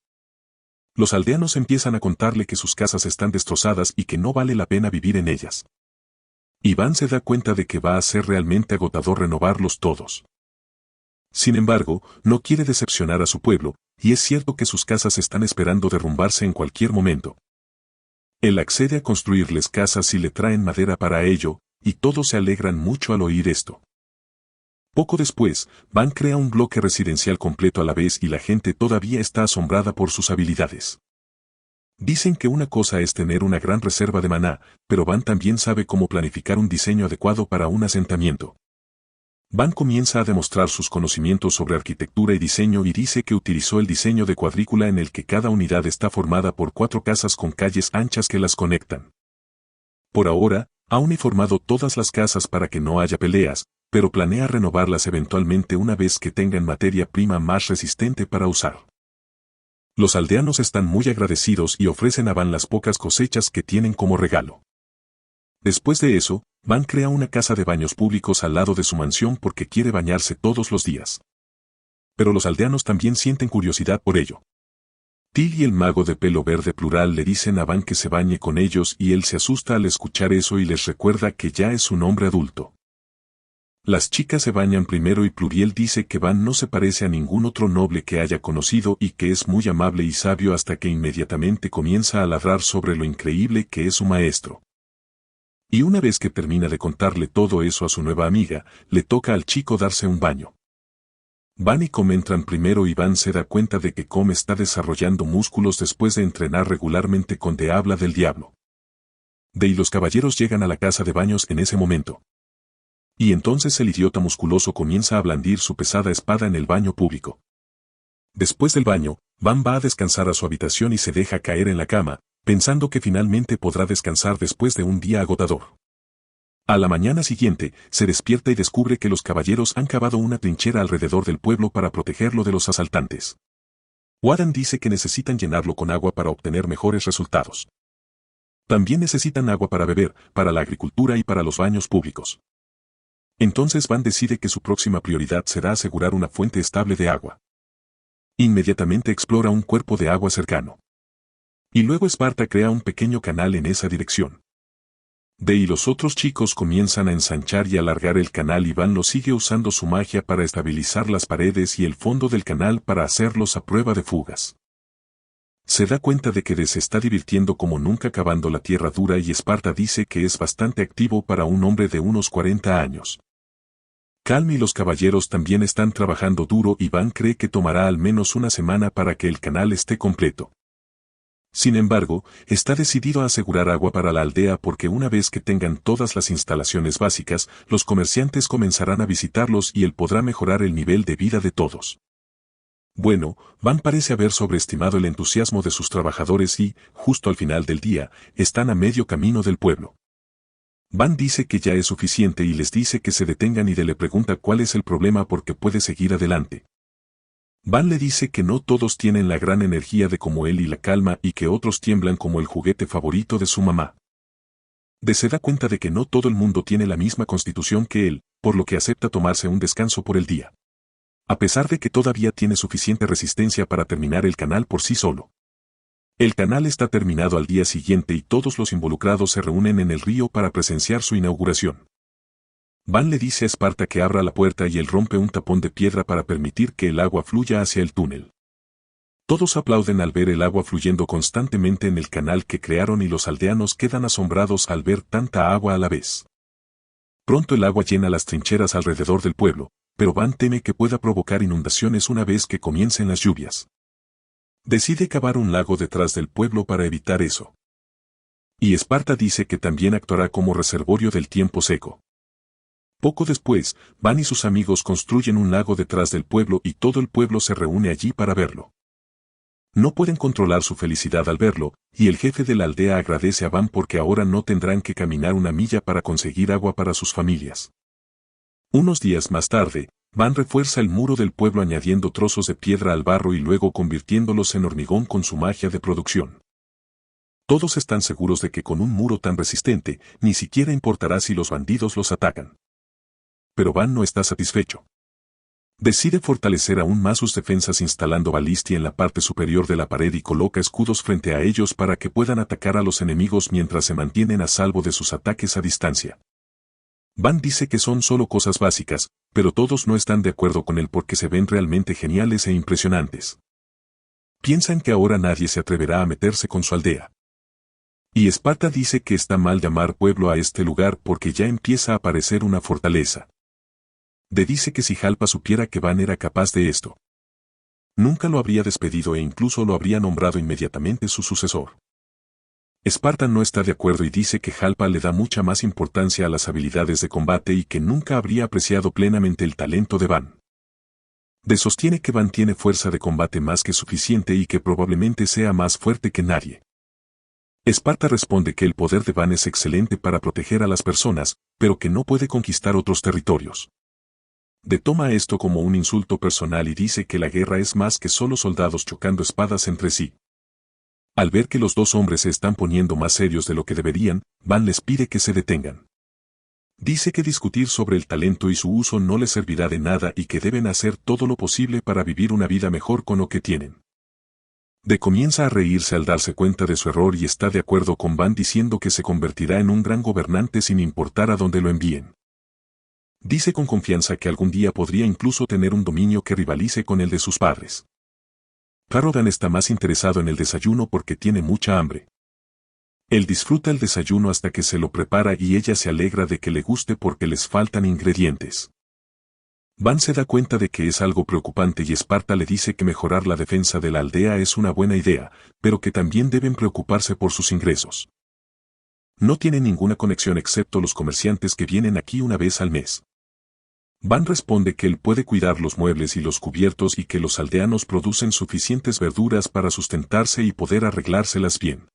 Los aldeanos empiezan a contarle que sus casas están destrozadas y que no vale la pena vivir en ellas. Y Van se da cuenta de que va a ser realmente agotador renovarlos todos. Sin embargo, no quiere decepcionar a su pueblo, y es cierto que sus casas están esperando derrumbarse en cualquier momento. Él accede a construirles casas y le traen madera para ello, y todos se alegran mucho al oír esto. Poco después, Van crea un bloque residencial completo a la vez y la gente todavía está asombrada por sus habilidades. Dicen que una cosa es tener una gran reserva de maná, pero Van también sabe cómo planificar un diseño adecuado para un asentamiento. Van comienza a demostrar sus conocimientos sobre arquitectura y diseño y dice que utilizó el diseño de cuadrícula en el que cada unidad está formada por 4 casas con calles anchas que las conectan. Por ahora, ha uniformado todas las casas para que no haya peleas, pero planea renovarlas eventualmente una vez que tengan materia prima más resistente para usar. Los aldeanos están muy agradecidos y ofrecen a Van las pocas cosechas que tienen como regalo. Después de eso, Van crea una casa de baños públicos al lado de su mansión porque quiere bañarse todos los días. Pero los aldeanos también sienten curiosidad por ello. Till y el mago de pelo verde plural le dicen a Van que se bañe con ellos y él se asusta al escuchar eso y les recuerda que ya es un hombre adulto. Las chicas se bañan primero y Pluriel dice que Van no se parece a ningún otro noble que haya conocido y que es muy amable y sabio hasta que inmediatamente comienza a ladrar sobre lo increíble que es su maestro. Y una vez que termina de contarle todo eso a su nueva amiga, le toca al chico darse un baño. Van y Com entran primero y Van se da cuenta de que Com está desarrollando músculos después de entrenar regularmente con De habla del diablo. De y los caballeros llegan a la casa de baños en ese momento. Y entonces el idiota musculoso comienza a blandir su pesada espada en el baño público. Después del baño, Van va a descansar a su habitación y se deja caer en la cama, pensando que finalmente podrá descansar después de un día agotador. A la mañana siguiente, se despierta y descubre que los caballeros han cavado una trinchera alrededor del pueblo para protegerlo de los asaltantes. Wadan dice que necesitan llenarlo con agua para obtener mejores resultados. También necesitan agua para beber, para la agricultura y para los baños públicos. Entonces Van decide que su próxima prioridad será asegurar una fuente estable de agua. Inmediatamente explora un cuerpo de agua cercano. Y luego Esparta crea un pequeño canal en esa dirección. De y los otros chicos comienzan a ensanchar y alargar el canal y Van lo sigue usando su magia para estabilizar las paredes y el fondo del canal para hacerlos a prueba de fugas. Se da cuenta de que se está divirtiendo como nunca cavando la tierra dura y Esparta dice que es bastante activo para un hombre de unos 40 años. Calm y los caballeros también están trabajando duro y Van cree que tomará al menos una semana para que el canal esté completo. Sin embargo, está decidido a asegurar agua para la aldea porque una vez que tengan todas las instalaciones básicas, los comerciantes comenzarán a visitarlos y él podrá mejorar el nivel de vida de todos. Bueno, Van parece haber sobreestimado el entusiasmo de sus trabajadores y, justo al final del día, están a medio camino del pueblo. Van dice que ya es suficiente y les dice que se detengan y le pregunta cuál es el problema porque puede seguir adelante. Van le dice que no todos tienen la gran energía de como él y la calma y que otros tiemblan como el juguete favorito de su mamá. De se da cuenta de que no todo el mundo tiene la misma constitución que él, por lo que acepta tomarse un descanso por el día. A pesar de que todavía tiene suficiente resistencia para terminar el canal por sí solo. El canal está terminado al día siguiente y todos los involucrados se reúnen en el río para presenciar su inauguración. Van le dice a Esparta que abra la puerta y él rompe un tapón de piedra para permitir que el agua fluya hacia el túnel. Todos aplauden al ver el agua fluyendo constantemente en el canal que crearon y los aldeanos quedan asombrados al ver tanta agua a la vez. Pronto el agua llena las trincheras alrededor del pueblo, pero Van teme que pueda provocar inundaciones una vez que comiencen las lluvias. Decide cavar un lago detrás del pueblo para evitar eso. Y Esparta dice que también actuará como reservorio del tiempo seco. Poco después, Van y sus amigos construyen un lago detrás del pueblo y todo el pueblo se reúne allí para verlo. No pueden controlar su felicidad al verlo, y el jefe de la aldea agradece a Van porque ahora no tendrán que caminar una milla para conseguir agua para sus familias. Unos días más tarde, Van refuerza el muro del pueblo añadiendo trozos de piedra al barro y luego convirtiéndolos en hormigón con su magia de producción. Todos están seguros de que con un muro tan resistente, ni siquiera importará si los bandidos los atacan. Pero Van no está satisfecho. Decide fortalecer aún más sus defensas instalando balistia en la parte superior de la pared y coloca escudos frente a ellos para que puedan atacar a los enemigos mientras se mantienen a salvo de sus ataques a distancia. Van dice que son solo cosas básicas, pero todos no están de acuerdo con él porque se ven realmente geniales e impresionantes. Piensan que ahora nadie se atreverá a meterse con su aldea. Y Esparta dice que está mal llamar pueblo a este lugar porque ya empieza a parecer una fortaleza. De dice que si Jalpa supiera que Van era capaz de esto, nunca lo habría despedido e incluso lo habría nombrado inmediatamente su sucesor. Esparta no está de acuerdo y dice que Jalpa le da mucha más importancia a las habilidades de combate y que nunca habría apreciado plenamente el talento de Van. De sostiene que Van tiene fuerza de combate más que suficiente y que probablemente sea más fuerte que nadie. Esparta responde que el poder de Van es excelente para proteger a las personas, pero que no puede conquistar otros territorios. De toma esto como un insulto personal y dice que la guerra es más que solo soldados chocando espadas entre sí. Al ver que los dos hombres se están poniendo más serios de lo que deberían, Van les pide que se detengan. Dice que discutir sobre el talento y su uso no les servirá de nada y que deben hacer todo lo posible para vivir una vida mejor con lo que tienen. De comienza a reírse al darse cuenta de su error y está de acuerdo con Van diciendo que se convertirá en un gran gobernante sin importar a dónde lo envíen. Dice con confianza que algún día podría incluso tener un dominio que rivalice con el de sus padres. Harrogan está más interesado en el desayuno porque tiene mucha hambre. Él disfruta el desayuno hasta que se lo prepara y ella se alegra de que le guste porque les faltan ingredientes. Van se da cuenta de que es algo preocupante y Esparta le dice que mejorar la defensa de la aldea es una buena idea, pero que también deben preocuparse por sus ingresos. No tiene ninguna conexión excepto los comerciantes que vienen aquí una vez al mes. Van responde que él puede cuidar los muebles y los cubiertos y que los aldeanos producen suficientes verduras para sustentarse y poder arreglárselas bien.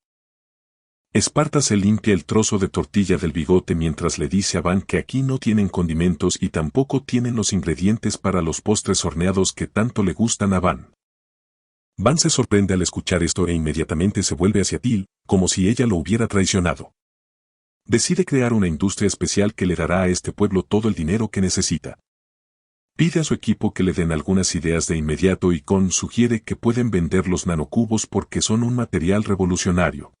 Esparta se limpia el trozo de tortilla del bigote mientras le dice a Van que aquí no tienen condimentos y tampoco tienen los ingredientes para los postres horneados que tanto le gustan a Van. Van se sorprende al escuchar esto e inmediatamente se vuelve hacia Til, como si ella lo hubiera traicionado. Decide crear una industria especial que le dará a este pueblo todo el dinero que necesita. Pide a su equipo que le den algunas ideas de inmediato y sugiere que pueden vender los nanocubos porque son un material revolucionario.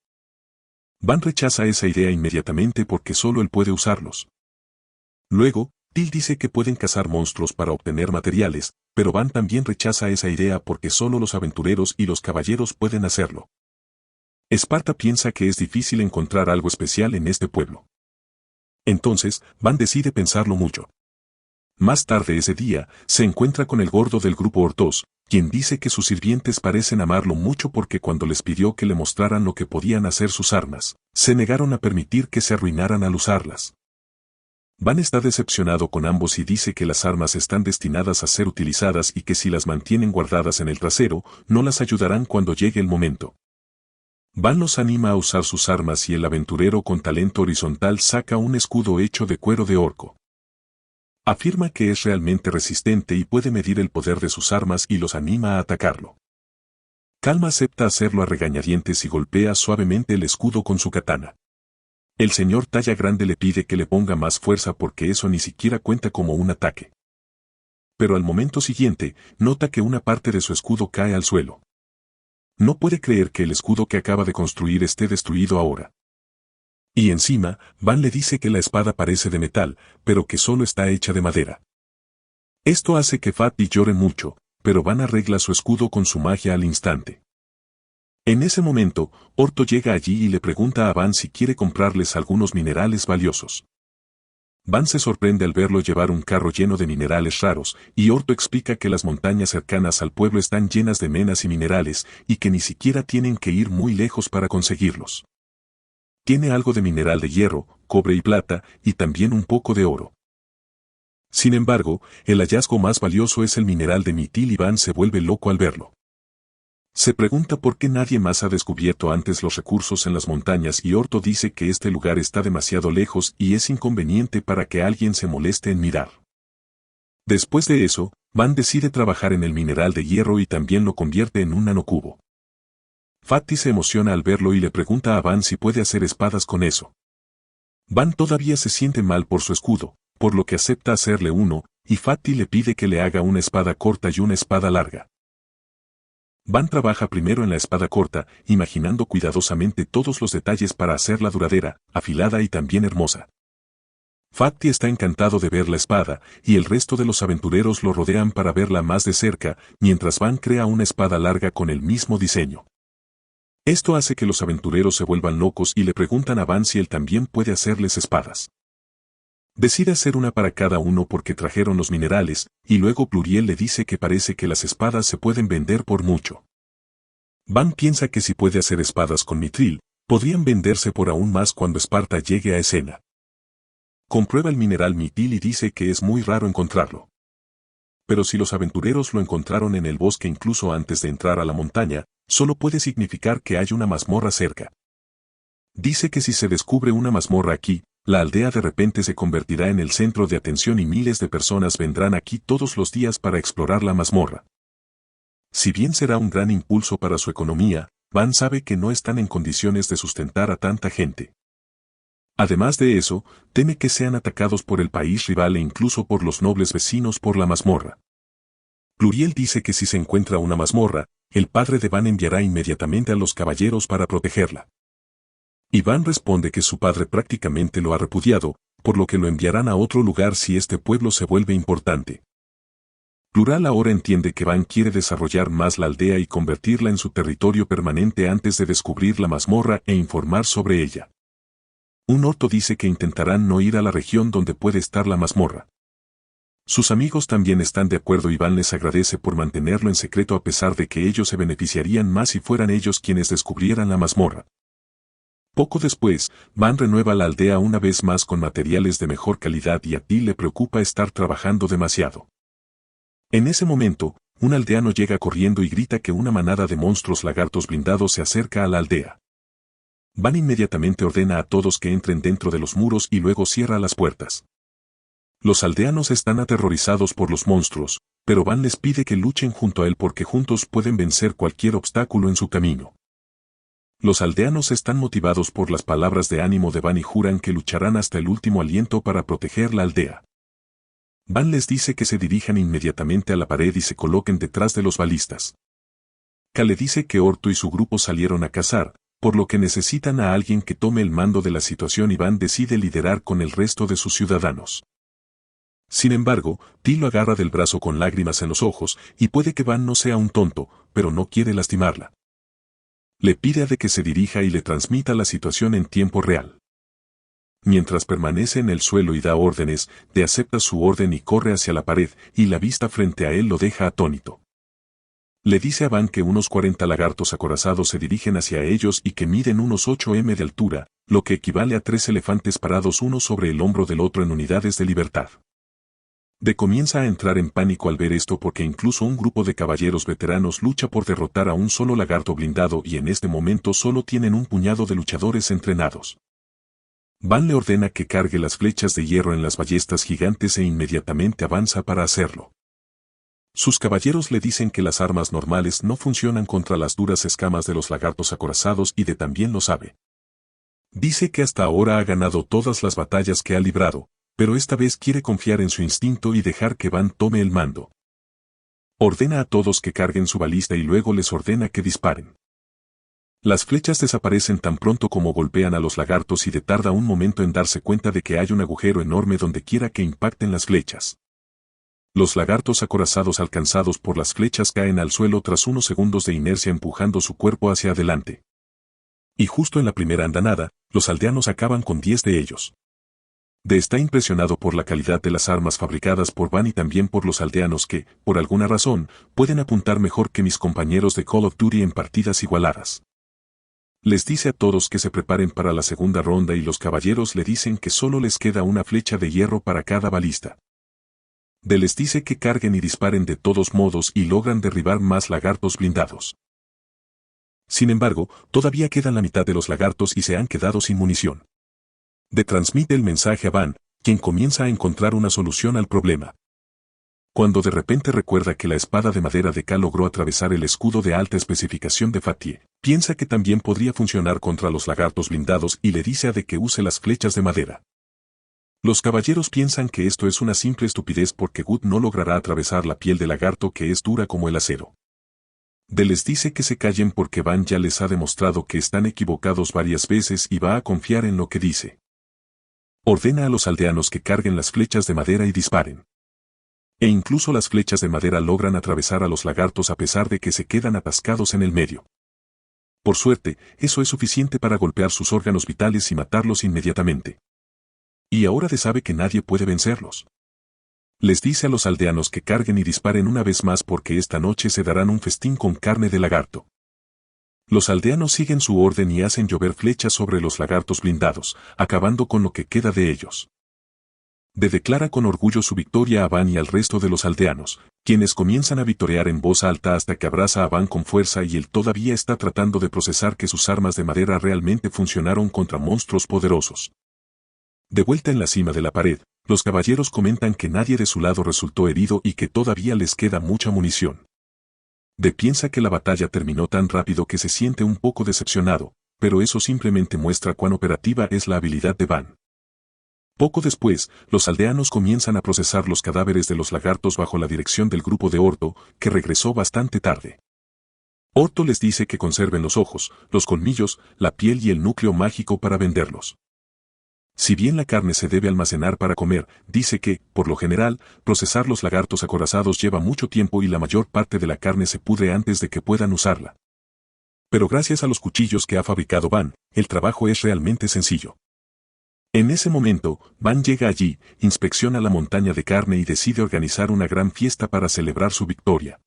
Van rechaza esa idea inmediatamente porque solo él puede usarlos. Luego, Til dice que pueden cazar monstruos para obtener materiales, pero Van también rechaza esa idea porque solo los aventureros y los caballeros pueden hacerlo. Esparta piensa que es difícil encontrar algo especial en este pueblo. Entonces, Van decide pensarlo mucho. Más tarde ese día, se encuentra con el gordo del grupo Ortos, quien dice que sus sirvientes parecen amarlo mucho porque cuando les pidió que le mostraran lo que podían hacer sus armas, se negaron a permitir que se arruinaran al usarlas. Van está decepcionado con ambos y dice que las armas están destinadas a ser utilizadas y que si las mantienen guardadas en el trasero, no las ayudarán cuando llegue el momento. Van los anima a usar sus armas y el aventurero con talento horizontal saca un escudo hecho de cuero de orco. Afirma que es realmente resistente y puede medir el poder de sus armas y los anima a atacarlo. Calma acepta hacerlo a regañadientes y golpea suavemente el escudo con su katana. El señor Talla Grande le pide que le ponga más fuerza porque eso ni siquiera cuenta como un ataque. Pero al momento siguiente, nota que una parte de su escudo cae al suelo. No puede creer que el escudo que acaba de construir esté destruido ahora. Y encima, Van le dice que la espada parece de metal, pero que solo está hecha de madera. Esto hace que Fatty llore mucho, pero Van arregla su escudo con su magia al instante. En ese momento, Orto llega allí y le pregunta a Van si quiere comprarles algunos minerales valiosos. Van se sorprende al verlo llevar un carro lleno de minerales raros, y Orto explica que las montañas cercanas al pueblo están llenas de menas y minerales, y que ni siquiera tienen que ir muy lejos para conseguirlos. Tiene algo de mineral de hierro, cobre y plata, y también un poco de oro. Sin embargo, el hallazgo más valioso es el mineral de mitil y Van se vuelve loco al verlo. Se pregunta por qué nadie más ha descubierto antes los recursos en las montañas y Orto dice que este lugar está demasiado lejos y es inconveniente para que alguien se moleste en mirar. Después de eso, Van decide trabajar en el mineral de hierro y también lo convierte en un nanocubo. Fatty se emociona al verlo y le pregunta a Van si puede hacer espadas con eso. Van todavía se siente mal por su escudo, por lo que acepta hacerle uno, y Fatty le pide que le haga una espada corta y una espada larga. Van trabaja primero en la espada corta, imaginando cuidadosamente todos los detalles para hacerla duradera, afilada y también hermosa. Fatty está encantado de ver la espada, y el resto de los aventureros lo rodean para verla más de cerca, mientras Van crea una espada larga con el mismo diseño. Esto hace que los aventureros se vuelvan locos y le preguntan a Van si él también puede hacerles espadas. Decide hacer una para cada uno porque trajeron los minerales, y luego Pluriel le dice que parece que las espadas se pueden vender por mucho. Van piensa que si puede hacer espadas con mitril, podrían venderse por aún más cuando Esparta llegue a escena. Comprueba el mineral mitil y dice que es muy raro encontrarlo. Pero si los aventureros lo encontraron en el bosque incluso antes de entrar a la montaña, solo puede significar que hay una mazmorra cerca. Dice que si se descubre una mazmorra aquí, la aldea de repente se convertirá en el centro de atención y miles de personas vendrán aquí todos los días para explorar la mazmorra. Si bien será un gran impulso para su economía, Van sabe que no están en condiciones de sustentar a tanta gente. Además de eso, teme que sean atacados por el país rival e incluso por los nobles vecinos por la mazmorra. Pluriel dice que si se encuentra una mazmorra, el padre de Van enviará inmediatamente a los caballeros para protegerla. Y Van responde que su padre prácticamente lo ha repudiado, por lo que lo enviarán a otro lugar si este pueblo se vuelve importante. Plural ahora entiende que Van quiere desarrollar más la aldea y convertirla en su territorio permanente antes de descubrir la mazmorra e informar sobre ella. Un Orto dice que intentarán no ir a la región donde puede estar la mazmorra. Sus amigos también están de acuerdo y Van les agradece por mantenerlo en secreto a pesar de que ellos se beneficiarían más si fueran ellos quienes descubrieran la mazmorra. Poco después, Van renueva la aldea una vez más con materiales de mejor calidad y a Till le preocupa estar trabajando demasiado. En ese momento, un aldeano llega corriendo y grita que una manada de monstruos lagartos blindados se acerca a la aldea. Van inmediatamente ordena a todos que entren dentro de los muros y luego cierra las puertas. Los aldeanos están aterrorizados por los monstruos, pero Van les pide que luchen junto a él porque juntos pueden vencer cualquier obstáculo en su camino. Los aldeanos están motivados por las palabras de ánimo de Van y juran que lucharán hasta el último aliento para proteger la aldea. Van les dice que se dirijan inmediatamente a la pared y se coloquen detrás de los balistas. K le dice que Orto y su grupo salieron a cazar, por lo que necesitan a alguien que tome el mando de la situación y Van decide liderar con el resto de sus ciudadanos. Sin embargo, Till lo agarra del brazo con lágrimas en los ojos y puede que Van no sea un tonto, pero no quiere lastimarla. Le pide a de que se dirija y le transmita la situación en tiempo real. Mientras permanece en el suelo y da órdenes, de acepta su orden y corre hacia la pared, y la vista frente a él lo deja atónito. Le dice a Van que unos 40 lagartos acorazados se dirigen hacia ellos y que miden unos 8 m de altura, lo que equivale a 3 elefantes parados uno sobre el hombro del otro en unidades de libertad. De comienza a entrar en pánico al ver esto porque incluso un grupo de caballeros veteranos lucha por derrotar a un solo lagarto blindado y en este momento solo tienen un puñado de luchadores entrenados. Van le ordena que cargue las flechas de hierro en las ballestas gigantes e inmediatamente avanza para hacerlo. Sus caballeros le dicen que las armas normales no funcionan contra las duras escamas de los lagartos acorazados y de también lo sabe. Dice que hasta ahora ha ganado todas las batallas que ha librado, pero esta vez quiere confiar en su instinto y dejar que Van tome el mando. Ordena a todos que carguen su balista y luego les ordena que disparen. Las flechas desaparecen tan pronto como golpean a los lagartos y tarda un momento en darse cuenta de que hay un agujero enorme donde quiera que impacten las flechas. Los lagartos acorazados alcanzados por las flechas caen al suelo tras unos segundos de inercia empujando su cuerpo hacia adelante. Y justo en la primera andanada, los aldeanos acaban con 10 de ellos. D está impresionado por la calidad de las armas fabricadas por Van y también por los aldeanos que, por alguna razón, pueden apuntar mejor que mis compañeros de Call of Duty en partidas igualadas. Les dice a todos que se preparen para la segunda ronda y los caballeros le dicen que solo les queda una flecha de hierro para cada balista. D les dice que carguen y disparen de todos modos y logran derribar más lagartos blindados. Sin embargo, todavía quedan la mitad de los lagartos y se han quedado sin munición. D transmite el mensaje a Van, quien comienza a encontrar una solución al problema. Cuando de repente recuerda que la espada de madera de K logró atravesar el escudo de alta especificación de Fatih, piensa que también podría funcionar contra los lagartos blindados y le dice a D que use las flechas de madera. Los caballeros piensan que esto es una simple estupidez porque Good no logrará atravesar la piel del lagarto que es dura como el acero. D les dice que se callen porque Van ya les ha demostrado que están equivocados varias veces y va a confiar en lo que dice. Ordena a los aldeanos que carguen las flechas de madera y disparen. E incluso las flechas de madera logran atravesar a los lagartos a pesar de que se quedan atascados en el medio. Por suerte, eso es suficiente para golpear sus órganos vitales y matarlos inmediatamente. Y ahora D sabe que nadie puede vencerlos. Les dice a los aldeanos que carguen y disparen una vez más porque esta noche se darán un festín con carne de lagarto. Los aldeanos siguen su orden y hacen llover flechas sobre los lagartos blindados, acabando con lo que queda de ellos. D declara con orgullo su victoria a Van y al resto de los aldeanos, quienes comienzan a vitorear en voz alta hasta que abraza a Van con fuerza y él todavía está tratando de procesar que sus armas de madera realmente funcionaron contra monstruos poderosos. De vuelta en la cima de la pared, los caballeros comentan que nadie de su lado resultó herido y que todavía les queda mucha munición. D piensa que la batalla terminó tan rápido que se siente un poco decepcionado, pero eso simplemente muestra cuán operativa es la habilidad de Van. Poco después, los aldeanos comienzan a procesar los cadáveres de los lagartos bajo la dirección del grupo de Orto, que regresó bastante tarde. Orto les dice que conserven los ojos, los colmillos, la piel y el núcleo mágico para venderlos. Si bien la carne se debe almacenar para comer, dice que, por lo general, procesar los lagartos acorazados lleva mucho tiempo y la mayor parte de la carne se pudre antes de que puedan usarla. Pero gracias a los cuchillos que ha fabricado Van, el trabajo es realmente sencillo. En ese momento, Van llega allí, inspecciona la montaña de carne y decide organizar una gran fiesta para celebrar su victoria.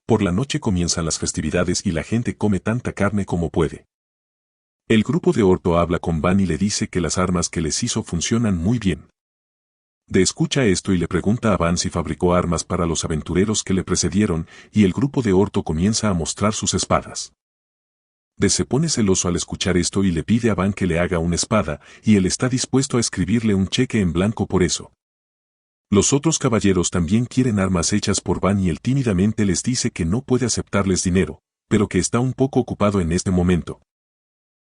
Por la noche comienzan las festividades y la gente come tanta carne como puede. El grupo de Orto habla con Van y le dice que las armas que les hizo funcionan muy bien. De escucha esto y le pregunta a Van si fabricó armas para los aventureros que le precedieron, y el grupo de Orto comienza a mostrar sus espadas. De se pone celoso al escuchar esto y le pide a Van que le haga una espada, y él está dispuesto a escribirle un cheque en blanco por eso. Los otros caballeros también quieren armas hechas por Van y él tímidamente les dice que no puede aceptarles dinero, pero que está un poco ocupado en este momento.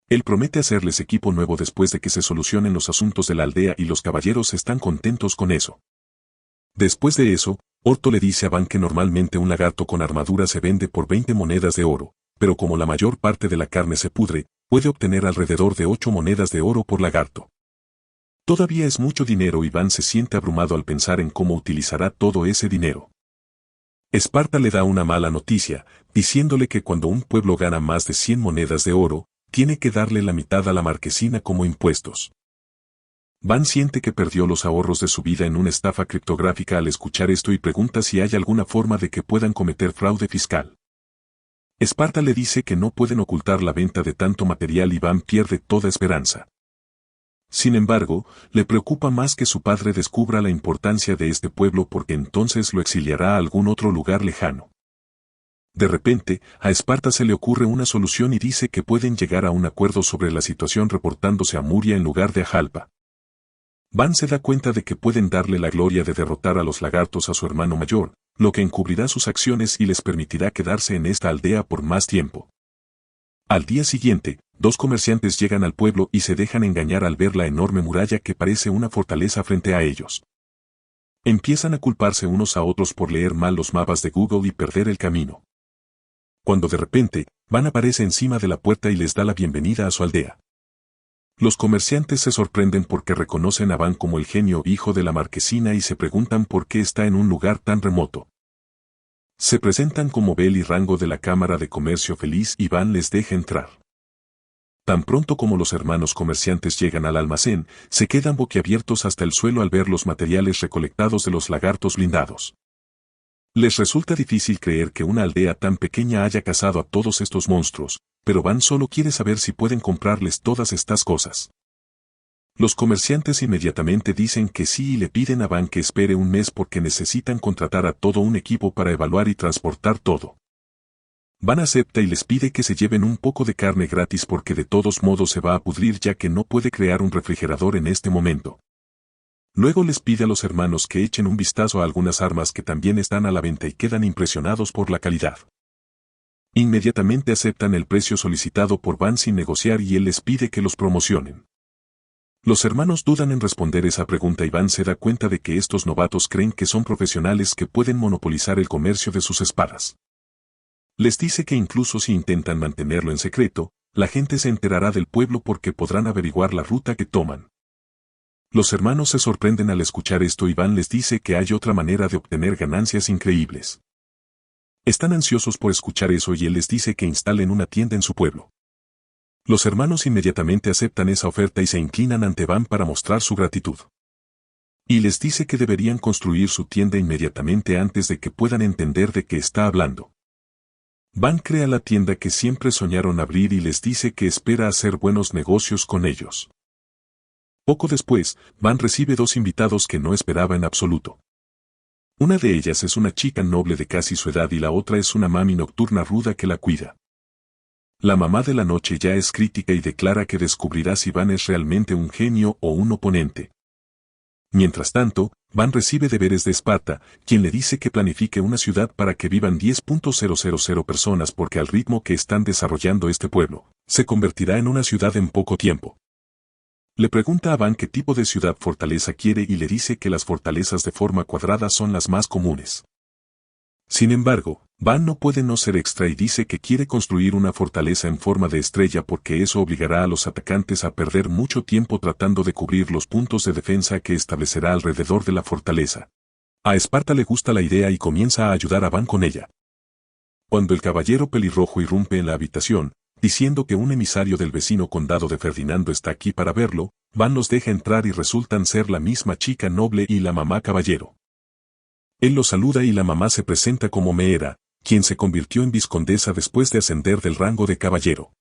Él promete hacerles equipo nuevo después de que se solucionen los asuntos de la aldea y los caballeros están contentos con eso. Después de eso, Orto le dice a Van que normalmente un lagarto con armadura se vende por 20 monedas de oro, pero como la mayor parte de la carne se pudre, puede obtener alrededor de 8 monedas de oro por lagarto. Todavía es mucho dinero y Van se siente abrumado al pensar en cómo utilizará todo ese dinero. Esparta le da una mala noticia, diciéndole que cuando un pueblo gana más de 100 monedas de oro, tiene que darle la mitad a la marquesina como impuestos. Van siente que perdió los ahorros de su vida en una estafa criptográfica al escuchar esto y pregunta si hay alguna forma de que puedan cometer fraude fiscal. Esparta le dice que no pueden ocultar la venta de tanto material y Van pierde toda esperanza. Sin embargo, le preocupa más que su padre descubra la importancia de este pueblo porque entonces lo exiliará a algún otro lugar lejano. De repente, a Esparta se le ocurre una solución y dice que pueden llegar a un acuerdo sobre la situación reportándose a Muria en lugar de a Jalpa. Van se da cuenta de que pueden darle la gloria de derrotar a los lagartos a su hermano mayor, lo que encubrirá sus acciones y les permitirá quedarse en esta aldea por más tiempo. Al día siguiente, dos comerciantes llegan al pueblo y se dejan engañar al ver la enorme muralla que parece una fortaleza frente a ellos. Empiezan a culparse unos a otros por leer mal los mapas de Google y perder el camino. Cuando de repente, Van aparece encima de la puerta y les da la bienvenida a su aldea. Los comerciantes se sorprenden porque reconocen a Van como el genio hijo de la marquesina y se preguntan por qué está en un lugar tan remoto. Se presentan como Bel y Rango de la Cámara de Comercio Feliz y Van les deja entrar. Tan pronto como los hermanos comerciantes llegan al almacén, se quedan boquiabiertos hasta el suelo al ver los materiales recolectados de los lagartos blindados. Les resulta difícil creer que una aldea tan pequeña haya cazado a todos estos monstruos, pero Van solo quiere saber si pueden comprarles todas estas cosas. Los comerciantes inmediatamente dicen que sí y le piden a Van que espere un mes porque necesitan contratar a todo un equipo para evaluar y transportar todo. Van acepta y les pide que se lleven un poco de carne gratis porque de todos modos se va a pudrir ya que no puede crear un refrigerador en este momento. Luego les pide a los hermanos que echen un vistazo a algunas armas que también están a la venta y quedan impresionados por la calidad. Inmediatamente aceptan el precio solicitado por Van sin negociar y él les pide que los promocionen. Los hermanos dudan en responder esa pregunta y Van se da cuenta de que estos novatos creen que son profesionales que pueden monopolizar el comercio de sus espadas. Les dice que incluso si intentan mantenerlo en secreto, la gente se enterará del pueblo porque podrán averiguar la ruta que toman. Los hermanos se sorprenden al escuchar esto y Van les dice que hay otra manera de obtener ganancias increíbles. Están ansiosos por escuchar eso y él les dice que instalen una tienda en su pueblo. Los hermanos inmediatamente aceptan esa oferta y se inclinan ante Van para mostrar su gratitud. Y les dice que deberían construir su tienda inmediatamente antes de que puedan entender de qué está hablando. Van crea la tienda que siempre soñaron abrir y les dice que espera hacer buenos negocios con ellos. Poco después, Van recibe dos invitados que no esperaba en absoluto. Una de ellas es una chica noble de casi su edad y la otra es una mami nocturna ruda que la cuida. La mamá de la noche ya es crítica y declara que descubrirá si Van es realmente un genio o un oponente. Mientras tanto, Van recibe deberes de Esparta, quien le dice que planifique una ciudad para que vivan 10.000 personas porque al ritmo que están desarrollando este pueblo, se convertirá en una ciudad en poco tiempo. Le pregunta a Van qué tipo de ciudad fortaleza quiere y le dice que las fortalezas de forma cuadrada son las más comunes. Sin embargo, Van no puede no ser extra y dice que quiere construir una fortaleza en forma de estrella porque eso obligará a los atacantes a perder mucho tiempo tratando de cubrir los puntos de defensa que establecerá alrededor de la fortaleza. A Esparta le gusta la idea y comienza a ayudar a Van con ella. Cuando el caballero pelirrojo irrumpe en la habitación, diciendo que un emisario del vecino condado de Ferdinando está aquí para verlo. Van los deja entrar y resultan ser la misma chica noble y la mamá caballero. Él los saluda y la mamá se presenta como Meera, quien se convirtió en vizcondesa después de ascender del rango de caballero.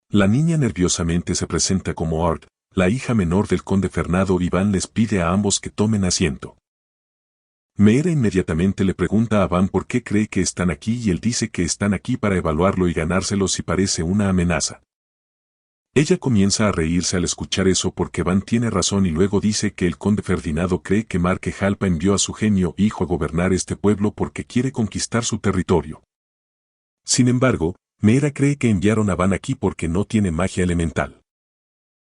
La niña nerviosamente se presenta como Art, la hija menor del conde Fernando, y Van les pide a ambos que tomen asiento. Meera inmediatamente le pregunta a Van por qué cree que están aquí y él dice que están aquí para evaluarlo y ganárselo si parece una amenaza. Ella comienza a reírse al escuchar eso porque Van tiene razón y luego dice que el conde Ferdinando cree que Marque Jalpa envió a su genio hijo a gobernar este pueblo porque quiere conquistar su territorio. Sin embargo, Meera cree que enviaron a Van aquí porque no tiene magia elemental.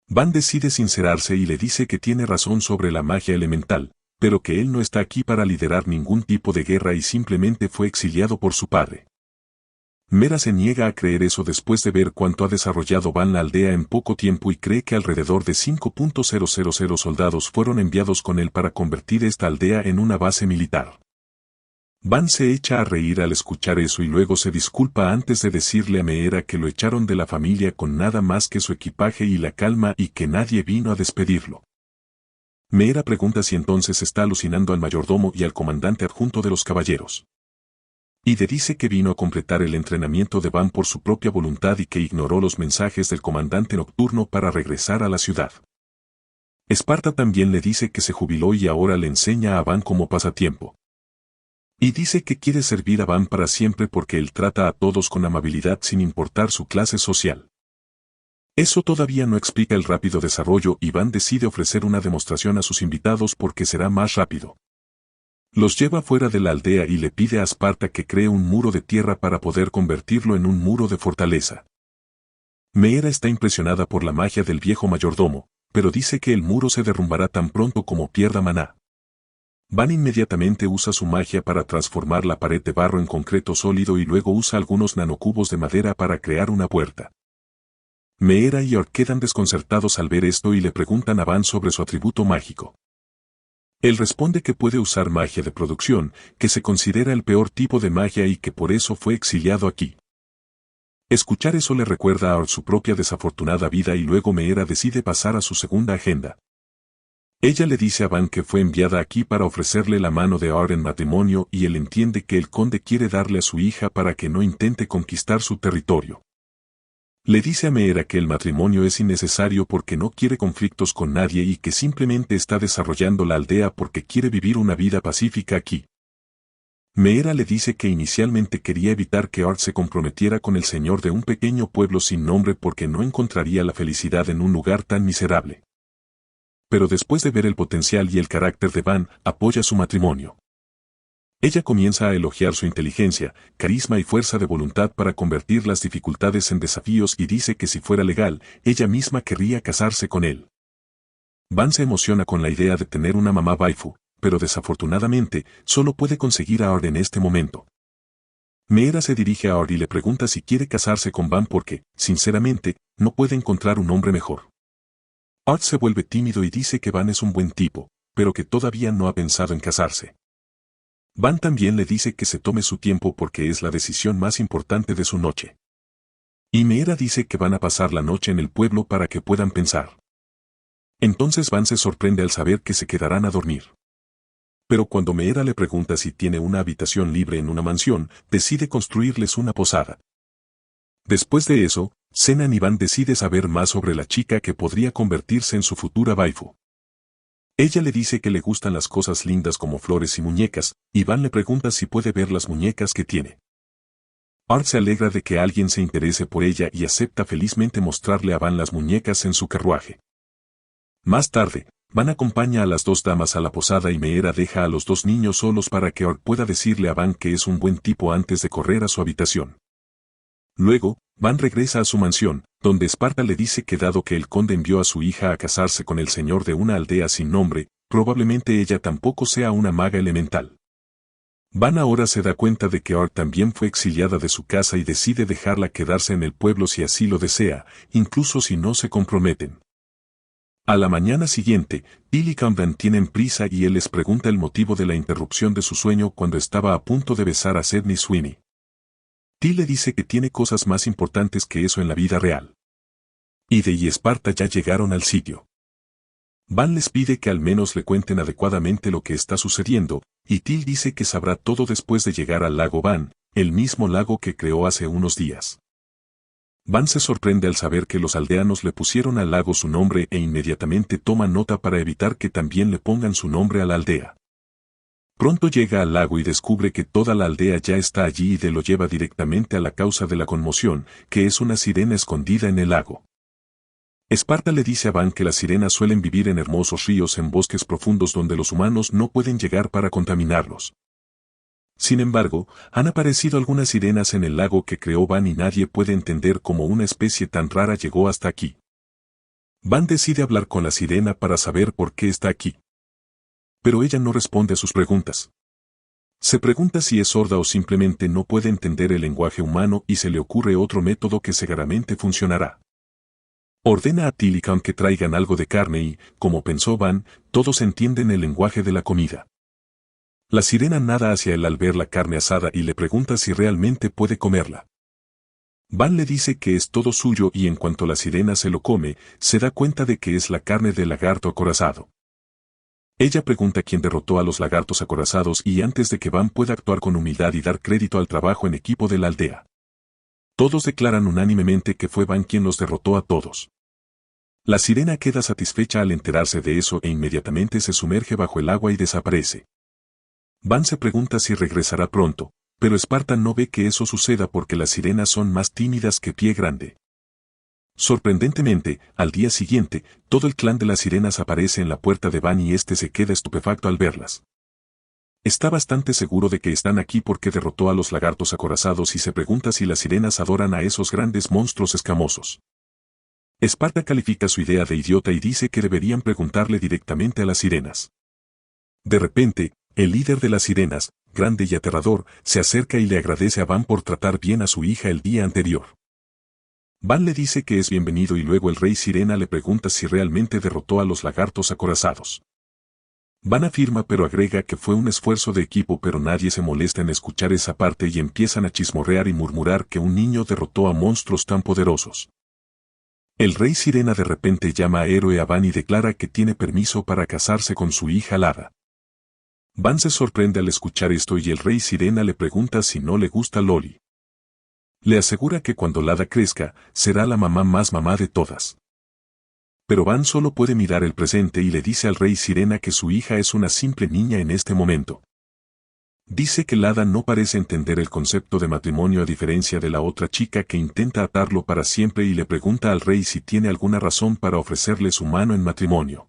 Van decide sincerarse y le dice que tiene razón sobre la magia elemental, pero que él no está aquí para liderar ningún tipo de guerra y simplemente fue exiliado por su padre. Meera se niega a creer eso después de ver cuánto ha desarrollado Van la aldea en poco tiempo y cree que alrededor de 5.000 soldados fueron enviados con él para convertir esta aldea en una base militar. Van se echa a reír al escuchar eso y luego se disculpa antes de decirle a Meera que lo echaron de la familia con nada más que su equipaje y la calma y que nadie vino a despedirlo. Meera pregunta si entonces está alucinando al mayordomo y al comandante adjunto de los caballeros. Y le dice que vino a completar el entrenamiento de Van por su propia voluntad y que ignoró los mensajes del comandante nocturno para regresar a la ciudad. Esparta también le dice que se jubiló y ahora le enseña a Van como pasatiempo. Y dice que quiere servir a Van para siempre porque él trata a todos con amabilidad sin importar su clase social. Eso todavía no explica el rápido desarrollo y Van decide ofrecer una demostración a sus invitados porque será más rápido. Los lleva fuera de la aldea y le pide a Esparta que cree un muro de tierra para poder convertirlo en un muro de fortaleza. Meera está impresionada por la magia del viejo mayordomo, pero dice que el muro se derrumbará tan pronto como pierda maná. Van inmediatamente usa su magia para transformar la pared de barro en concreto sólido y luego usa algunos nanocubos de madera para crear una puerta. Meera y Orc quedan desconcertados al ver esto y le preguntan a Van sobre su atributo mágico. Él responde que puede usar magia de producción, que se considera el peor tipo de magia y que por eso fue exiliado aquí. Escuchar eso le recuerda a Orc su propia desafortunada vida y luego Meera decide pasar a su segunda agenda. Ella le dice a Van que fue enviada aquí para ofrecerle la mano de Orc en matrimonio y él entiende que el conde quiere darle a su hija para que no intente conquistar su territorio. Le dice a Meera que el matrimonio es innecesario porque no quiere conflictos con nadie y que simplemente está desarrollando la aldea porque quiere vivir una vida pacífica aquí. Meera le dice que inicialmente quería evitar que Orc se comprometiera con el señor de un pequeño pueblo sin nombre porque no encontraría la felicidad en un lugar tan miserable. Pero después de ver el potencial y el carácter de Van, apoya su matrimonio. Ella comienza a elogiar su inteligencia, carisma y fuerza de voluntad para convertir las dificultades en desafíos y dice que si fuera legal, ella misma querría casarse con él. Van se emociona con la idea de tener una mamá waifu, pero desafortunadamente, solo puede conseguir a Ord en este momento. Meera se dirige a Ord y le pregunta si quiere casarse con Van porque, sinceramente, no puede encontrar un hombre mejor. Ord se vuelve tímido y dice que Van es un buen tipo, pero que todavía no ha pensado en casarse. Van también le dice que se tome su tiempo porque es la decisión más importante de su noche. Y Meera dice que van a pasar la noche en el pueblo para que puedan pensar. Entonces Van se sorprende al saber que se quedarán a dormir. Pero cuando Meera le pregunta si tiene una habitación libre en una mansión, decide construirles una posada. Después de eso, cenan y Van decide saber más sobre la chica que podría convertirse en su futura waifu. Ella le dice que le gustan las cosas lindas como flores y muñecas, y Van le pregunta si puede ver las muñecas que tiene. Ord se alegra de que alguien se interese por ella y acepta felizmente mostrarle a Van las muñecas en su carruaje. Más tarde, Van acompaña a las dos damas a la posada y Meera deja a los dos niños solos para que Ord pueda decirle a Van que es un buen tipo antes de correr a su habitación. Luego, Van regresa a su mansión, donde Esparta le dice que dado que el conde envió a su hija a casarse con el señor de una aldea sin nombre, probablemente ella tampoco sea una maga elemental. Van ahora se da cuenta de que Ord también fue exiliada de su casa y decide dejarla quedarse en el pueblo si así lo desea, incluso si no se comprometen. A la mañana siguiente, Bill y Camden tienen prisa y él les pregunta el motivo de la interrupción de su sueño cuando estaba a punto de besar a Sydney Sweeney. Til le dice que tiene cosas más importantes que eso en la vida real. Ide y Esparta ya llegaron al sitio. Van les pide que al menos le cuenten adecuadamente lo que está sucediendo, y Til dice que sabrá todo después de llegar al lago Van, el mismo lago que creó hace unos días. Van se sorprende al saber que los aldeanos le pusieron al lago su nombre e inmediatamente toma nota para evitar que también le pongan su nombre a la aldea. Pronto llega al lago y descubre que toda la aldea ya está allí y lo lleva directamente a la causa de la conmoción, que es una sirena escondida en el lago. Esparta le dice a Van que las sirenas suelen vivir en hermosos ríos en bosques profundos donde los humanos no pueden llegar para contaminarlos. Sin embargo, han aparecido algunas sirenas en el lago que creó Van y nadie puede entender cómo una especie tan rara llegó hasta aquí. Van decide hablar con la sirena para saber por qué está aquí. Pero ella no responde a sus preguntas. Se pregunta si es sorda o simplemente no puede entender el lenguaje humano y se le ocurre otro método que seguramente funcionará. Ordena a Til y Khan que traigan algo de carne y, como pensó Van, todos entienden el lenguaje de la comida. La sirena nada hacia él al ver la carne asada y le pregunta si realmente puede comerla. Van le dice que es todo suyo y en cuanto la sirena se lo come, se da cuenta de que es la carne del lagarto acorazado. Ella pregunta quién derrotó a los lagartos acorazados y antes de que Van pueda actuar con humildad y dar crédito al trabajo en equipo de la aldea. Todos declaran unánimemente que fue Van quien los derrotó a todos. La sirena queda satisfecha al enterarse de eso e inmediatamente se sumerge bajo el agua y desaparece. Van se pregunta si regresará pronto, pero Esparta no ve que eso suceda porque las sirenas son más tímidas que Pie Grande. Sorprendentemente, al día siguiente, todo el clan de las sirenas aparece en la puerta de Van y este se queda estupefacto al verlas. Está bastante seguro de que están aquí porque derrotó a los lagartos acorazados y se pregunta si las sirenas adoran a esos grandes monstruos escamosos. Esparta califica su idea de idiota y dice que deberían preguntarle directamente a las sirenas. De repente, el líder de las sirenas, grande y aterrador, se acerca y le agradece a Van por tratar bien a su hija el día anterior. Van le dice que es bienvenido y luego el rey sirena le pregunta si realmente derrotó a los lagartos acorazados. Van afirma pero agrega que fue un esfuerzo de equipo pero nadie se molesta en escuchar esa parte y empiezan a chismorrear y murmurar que un niño derrotó a monstruos tan poderosos. El rey sirena de repente llama a héroe a Van y declara que tiene permiso para casarse con su hija Lada. Van se sorprende al escuchar esto y el rey sirena le pregunta si no le gusta Loli. Le asegura que cuando Lada crezca, será la mamá más mamá de todas. Pero Van solo puede mirar el presente y le dice al rey sirena que su hija es una simple niña en este momento. Dice que Lada no parece entender el concepto de matrimonio a diferencia de la otra chica que intenta atarlo para siempre y le pregunta al rey si tiene alguna razón para ofrecerle su mano en matrimonio.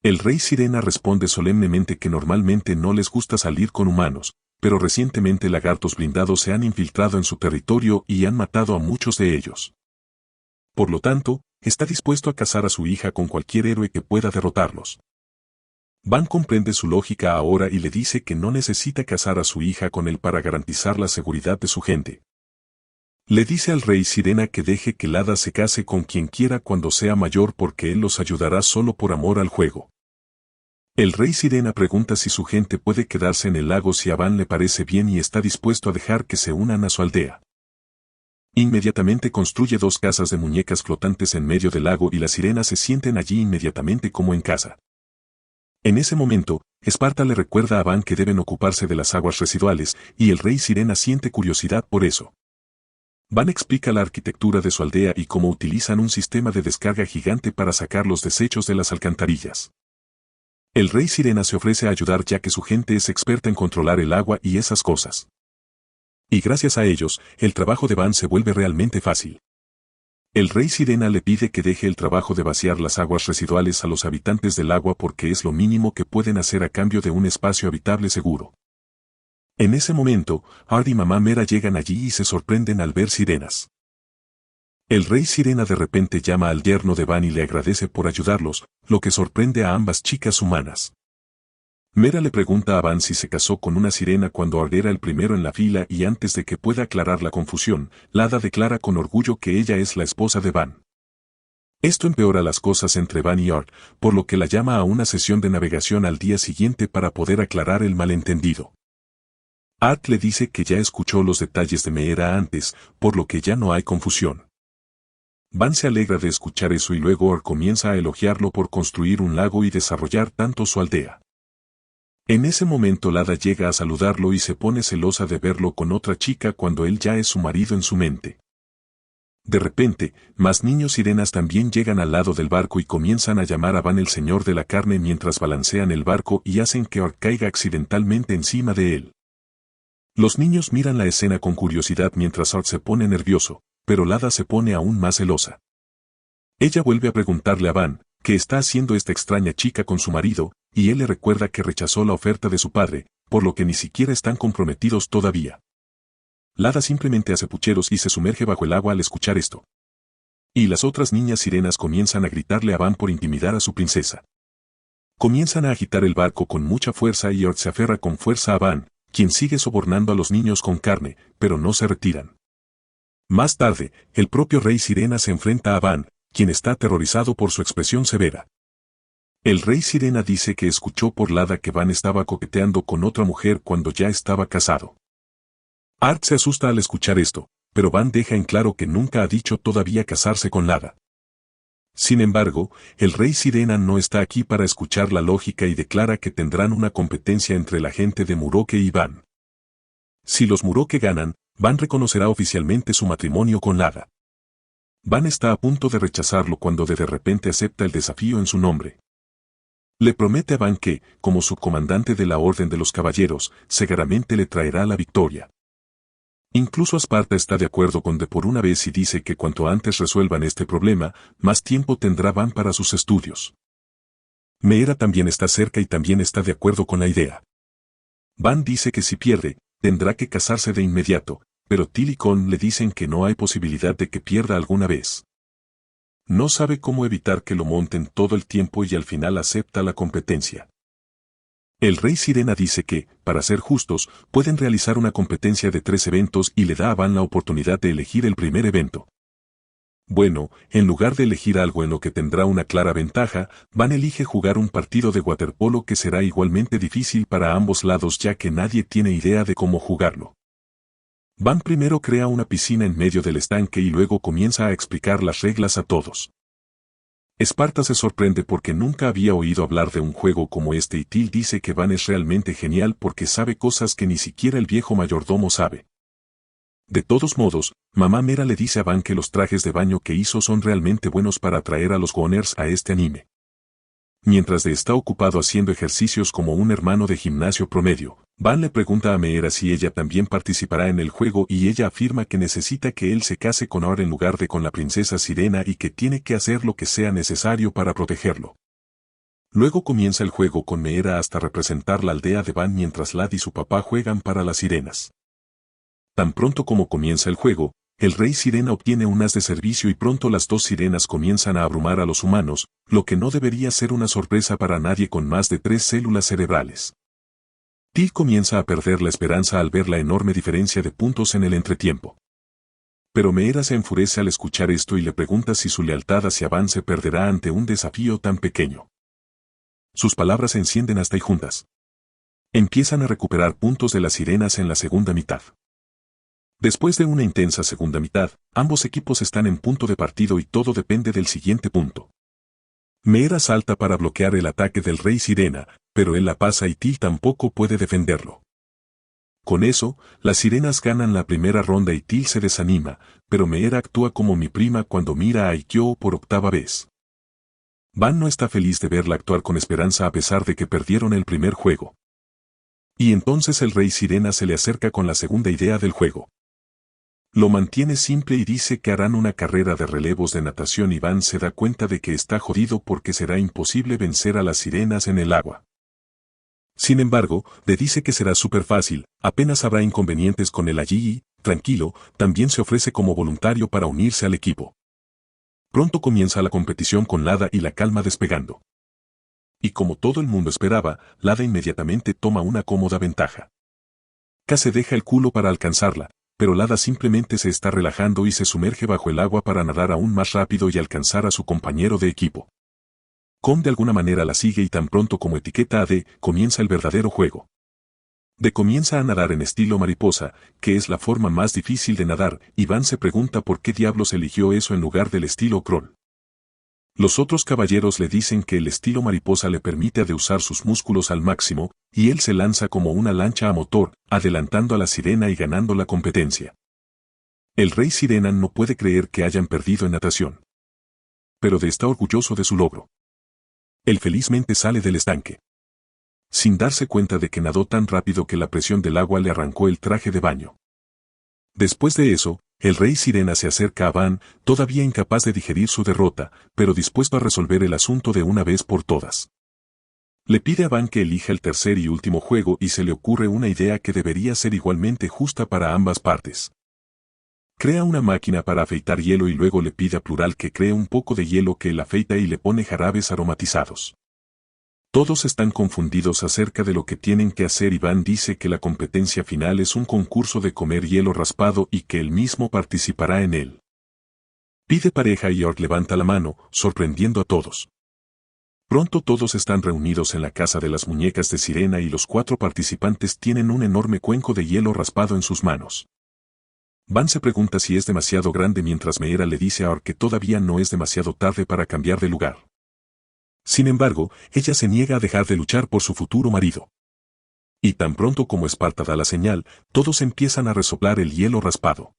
El rey sirena responde solemnemente que normalmente no les gusta salir con humanos, pero recientemente lagartos blindados se han infiltrado en su territorio y han matado a muchos de ellos. Por lo tanto, está dispuesto a casar a su hija con cualquier héroe que pueda derrotarlos. Van comprende su lógica ahora y le dice que no necesita casar a su hija con él para garantizar la seguridad de su gente. Le dice al rey sirena que deje que Lada se case con quien quiera cuando sea mayor porque él los ayudará solo por amor al juego. El rey sirena pregunta si su gente puede quedarse en el lago si a Van le parece bien y está dispuesto a dejar que se unan a su aldea. Inmediatamente construye 2 casas de muñecas flotantes en medio del lago y las sirenas se sienten allí inmediatamente como en casa. En ese momento, Esparta le recuerda a Van que deben ocuparse de las aguas residuales y el rey sirena siente curiosidad por eso. Van explica la arquitectura de su aldea y cómo utilizan un sistema de descarga gigante para sacar los desechos de las alcantarillas. El rey sirena se ofrece a ayudar ya que su gente es experta en controlar el agua y esas cosas. Y gracias a ellos, el trabajo de Van se vuelve realmente fácil. El rey sirena le pide que deje el trabajo de vaciar las aguas residuales a los habitantes del agua porque es lo mínimo que pueden hacer a cambio de un espacio habitable seguro. En ese momento, Ard y mamá Mera llegan allí y se sorprenden al ver sirenas. El rey sirena de repente llama al yerno de Van y le agradece por ayudarlos, lo que sorprende a ambas chicas humanas. Mera le pregunta a Van si se casó con una sirena cuando Ard era el primero en la fila y antes de que pueda aclarar la confusión, Lada declara con orgullo que ella es la esposa de Van. Esto empeora las cosas entre Van y Ard, por lo que la llama a una sesión de navegación al día siguiente para poder aclarar el malentendido. Art le dice que ya escuchó los detalles de Meera antes, por lo que ya no hay confusión. Van se alegra de escuchar eso y luego Art comienza a elogiarlo por construir un lago y desarrollar tanto su aldea. En ese momento Lada llega a saludarlo y se pone celosa de verlo con otra chica cuando él ya es su marido en su mente. De repente, más niños sirenas también llegan al lado del barco y comienzan a llamar a Van el señor de la carne mientras balancean el barco y hacen que Art caiga accidentalmente encima de él. Los niños miran la escena con curiosidad mientras Art se pone nervioso, pero Lada se pone aún más celosa. Ella vuelve a preguntarle a Van, ¿qué está haciendo esta extraña chica con su marido? Y él le recuerda que rechazó la oferta de su padre, por lo que ni siquiera están comprometidos todavía. Lada simplemente hace pucheros y se sumerge bajo el agua al escuchar esto. Y las otras niñas sirenas comienzan a gritarle a Van por intimidar a su princesa. Comienzan a agitar el barco con mucha fuerza y Art se aferra con fuerza a Van, quien sigue sobornando a los niños con carne, pero no se retiran. Más tarde, el propio rey sirena se enfrenta a Van, quien está aterrorizado por su expresión severa. El rey sirena dice que escuchó por Lada que Van estaba coqueteando con otra mujer cuando ya estaba casado. Art se asusta al escuchar esto, pero Van deja en claro que nunca ha dicho todavía casarse con Lada. Sin embargo, el rey sirena no está aquí para escuchar la lógica y declara que tendrán una competencia entre la gente de Muroke y Van. Si los Muroke ganan, Van reconocerá oficialmente su matrimonio con Lada. Van está a punto de rechazarlo cuando de repente acepta el desafío en su nombre. Le promete a Van que, como subcomandante de la Orden de los Caballeros, seguramente le traerá la victoria. Incluso Esparta está de acuerdo con De por una vez y dice que cuanto antes resuelvan este problema, más tiempo tendrá Van para sus estudios. Meera también está cerca y también está de acuerdo con la idea. Van dice que si pierde, tendrá que casarse de inmediato, pero Till y Con le dicen que no hay posibilidad de que pierda alguna vez. No sabe cómo evitar que lo monten todo el tiempo y al final acepta la competencia. El rey sirena dice que, para ser justos, pueden realizar una competencia de 3 eventos y le da a Van la oportunidad de elegir el primer evento. Bueno, en lugar de elegir algo en lo que tendrá una clara ventaja, Van elige jugar un partido de waterpolo que será igualmente difícil para ambos lados ya que nadie tiene idea de cómo jugarlo. Van primero crea una piscina en medio del estanque y luego comienza a explicar las reglas a todos. Esparta se sorprende porque nunca había oído hablar de un juego como este y Till dice que Van es realmente genial porque sabe cosas que ni siquiera el viejo mayordomo sabe. De todos modos, mamá Meera le dice a Van que los trajes de baño que hizo son realmente buenos para atraer a los goners a este anime. Mientras está ocupado haciendo ejercicios como un hermano de gimnasio promedio, Van le pregunta a Meera si ella también participará en el juego y ella afirma que necesita que él se case con Aur en lugar de con la princesa Sirena y que tiene que hacer lo que sea necesario para protegerlo. Luego comienza el juego con Meera hasta representar la aldea de Van mientras Lad y su papá juegan para las sirenas. Tan pronto como comienza el juego, el rey sirena obtiene un as de servicio y pronto las 2 sirenas comienzan a abrumar a los humanos, lo que no debería ser una sorpresa para nadie con más de 3 células cerebrales. Till comienza a perder la esperanza al ver la enorme diferencia de puntos en el entretiempo. Pero Meera se enfurece al escuchar esto y le pregunta si su lealtad hacia Van se perderá ante un desafío tan pequeño. Sus palabras se encienden hasta y juntas. Empiezan a recuperar puntos de las sirenas en la segunda mitad. Después de una intensa segunda mitad, ambos equipos están en punto de partido y todo depende del siguiente punto. Meera salta para bloquear el ataque del rey sirena, pero él la pasa y Till tampoco puede defenderlo. Con eso, las sirenas ganan la primera ronda y Till se desanima, pero Meera actúa como mi prima cuando mira a Aikyo por 8ª vez. Van no está feliz de verla actuar con esperanza a pesar de que perdieron el primer juego. Y entonces el rey sirena se le acerca con la segunda idea del juego. Lo mantiene simple y dice que harán una carrera de relevos de natación y Van se da cuenta de que está jodido porque será imposible vencer a las sirenas en el agua. Sin embargo, le dice que será súper fácil, apenas habrá inconvenientes con él allí y, tranquilo, también se ofrece como voluntario para unirse al equipo. Pronto comienza la competición con Lada y la calma despegando. Y como todo el mundo esperaba, Lada inmediatamente toma una cómoda ventaja. K se deja el culo para alcanzarla, pero Lada simplemente se está relajando y se sumerge bajo el agua para nadar aún más rápido y alcanzar a su compañero de equipo. Com de alguna manera la sigue y tan pronto como etiqueta AD, comienza el verdadero juego. Comienza a nadar en estilo mariposa, que es la forma más difícil de nadar, y Van se pregunta por qué diablos eligió eso en lugar del estilo crawl. Los otros caballeros le dicen que el estilo mariposa le permite de usar sus músculos al máximo, y él se lanza como una lancha a motor, adelantando a la sirena y ganando la competencia. El rey sirena no puede creer que hayan perdido en natación, pero está orgulloso de su logro. Él felizmente sale del estanque, sin darse cuenta de que nadó tan rápido que la presión del agua le arrancó el traje de baño. Después de eso, el rey sirena se acerca a Van, todavía incapaz de digerir su derrota, pero dispuesto a resolver el asunto de una vez por todas. Le pide a Van que elija el tercer y último juego y se le ocurre una idea que debería ser igualmente justa para ambas partes. Crea una máquina para afeitar hielo y luego le pide a Plural que cree un poco de hielo que él afeita y le pone jarabes aromatizados. Todos están confundidos acerca de lo que tienen que hacer y Van dice que la competencia final es un concurso de comer hielo raspado y que él mismo participará en él. Pide pareja y Ort levanta la mano, sorprendiendo a todos. Pronto todos están reunidos en la casa de las muñecas de Sirena y los 4 participantes tienen un enorme cuenco de hielo raspado en sus manos. Van se pregunta si es demasiado grande mientras Meera le dice a Ort que todavía no es demasiado tarde para cambiar de lugar. Sin embargo, ella se niega a dejar de luchar por su futuro marido. Y tan pronto como Esparta da la señal, todos empiezan a resoplar el hielo raspado.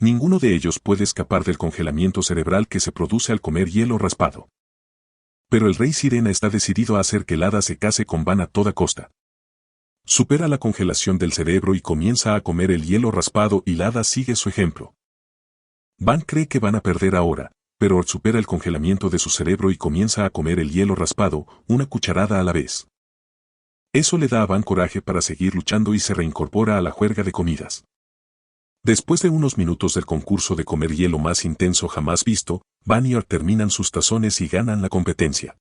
Ninguno de ellos puede escapar del congelamiento cerebral que se produce al comer hielo raspado. Pero el rey Sirena está decidido a hacer que el hada se case con Van a toda costa. Supera la congelación del cerebro y comienza a comer el hielo raspado y la hada sigue su ejemplo. Van cree que van a perder ahora, pero Ort supera el congelamiento de su cerebro y comienza a comer el hielo raspado, una cucharada a la vez. Eso le da a Van coraje para seguir luchando y se reincorpora a la juerga de comidas. Después de unos minutos del concurso de comer hielo más intenso jamás visto, Van y Ort terminan sus tazones y ganan la competencia.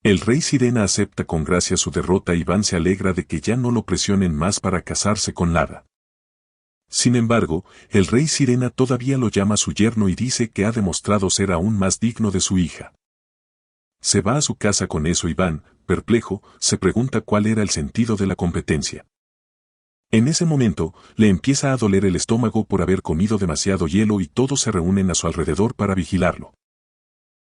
El rey Sirena acepta con gracia su derrota y Van se alegra de que ya no lo presionen más para casarse con Lada. Sin embargo, el rey Sirena todavía lo llama su yerno y dice que ha demostrado ser aún más digno de su hija. Se va a su casa con eso y Van, perplejo, se pregunta cuál era el sentido de la competencia. En ese momento, le empieza a doler el estómago por haber comido demasiado hielo y todos se reúnen a su alrededor para vigilarlo.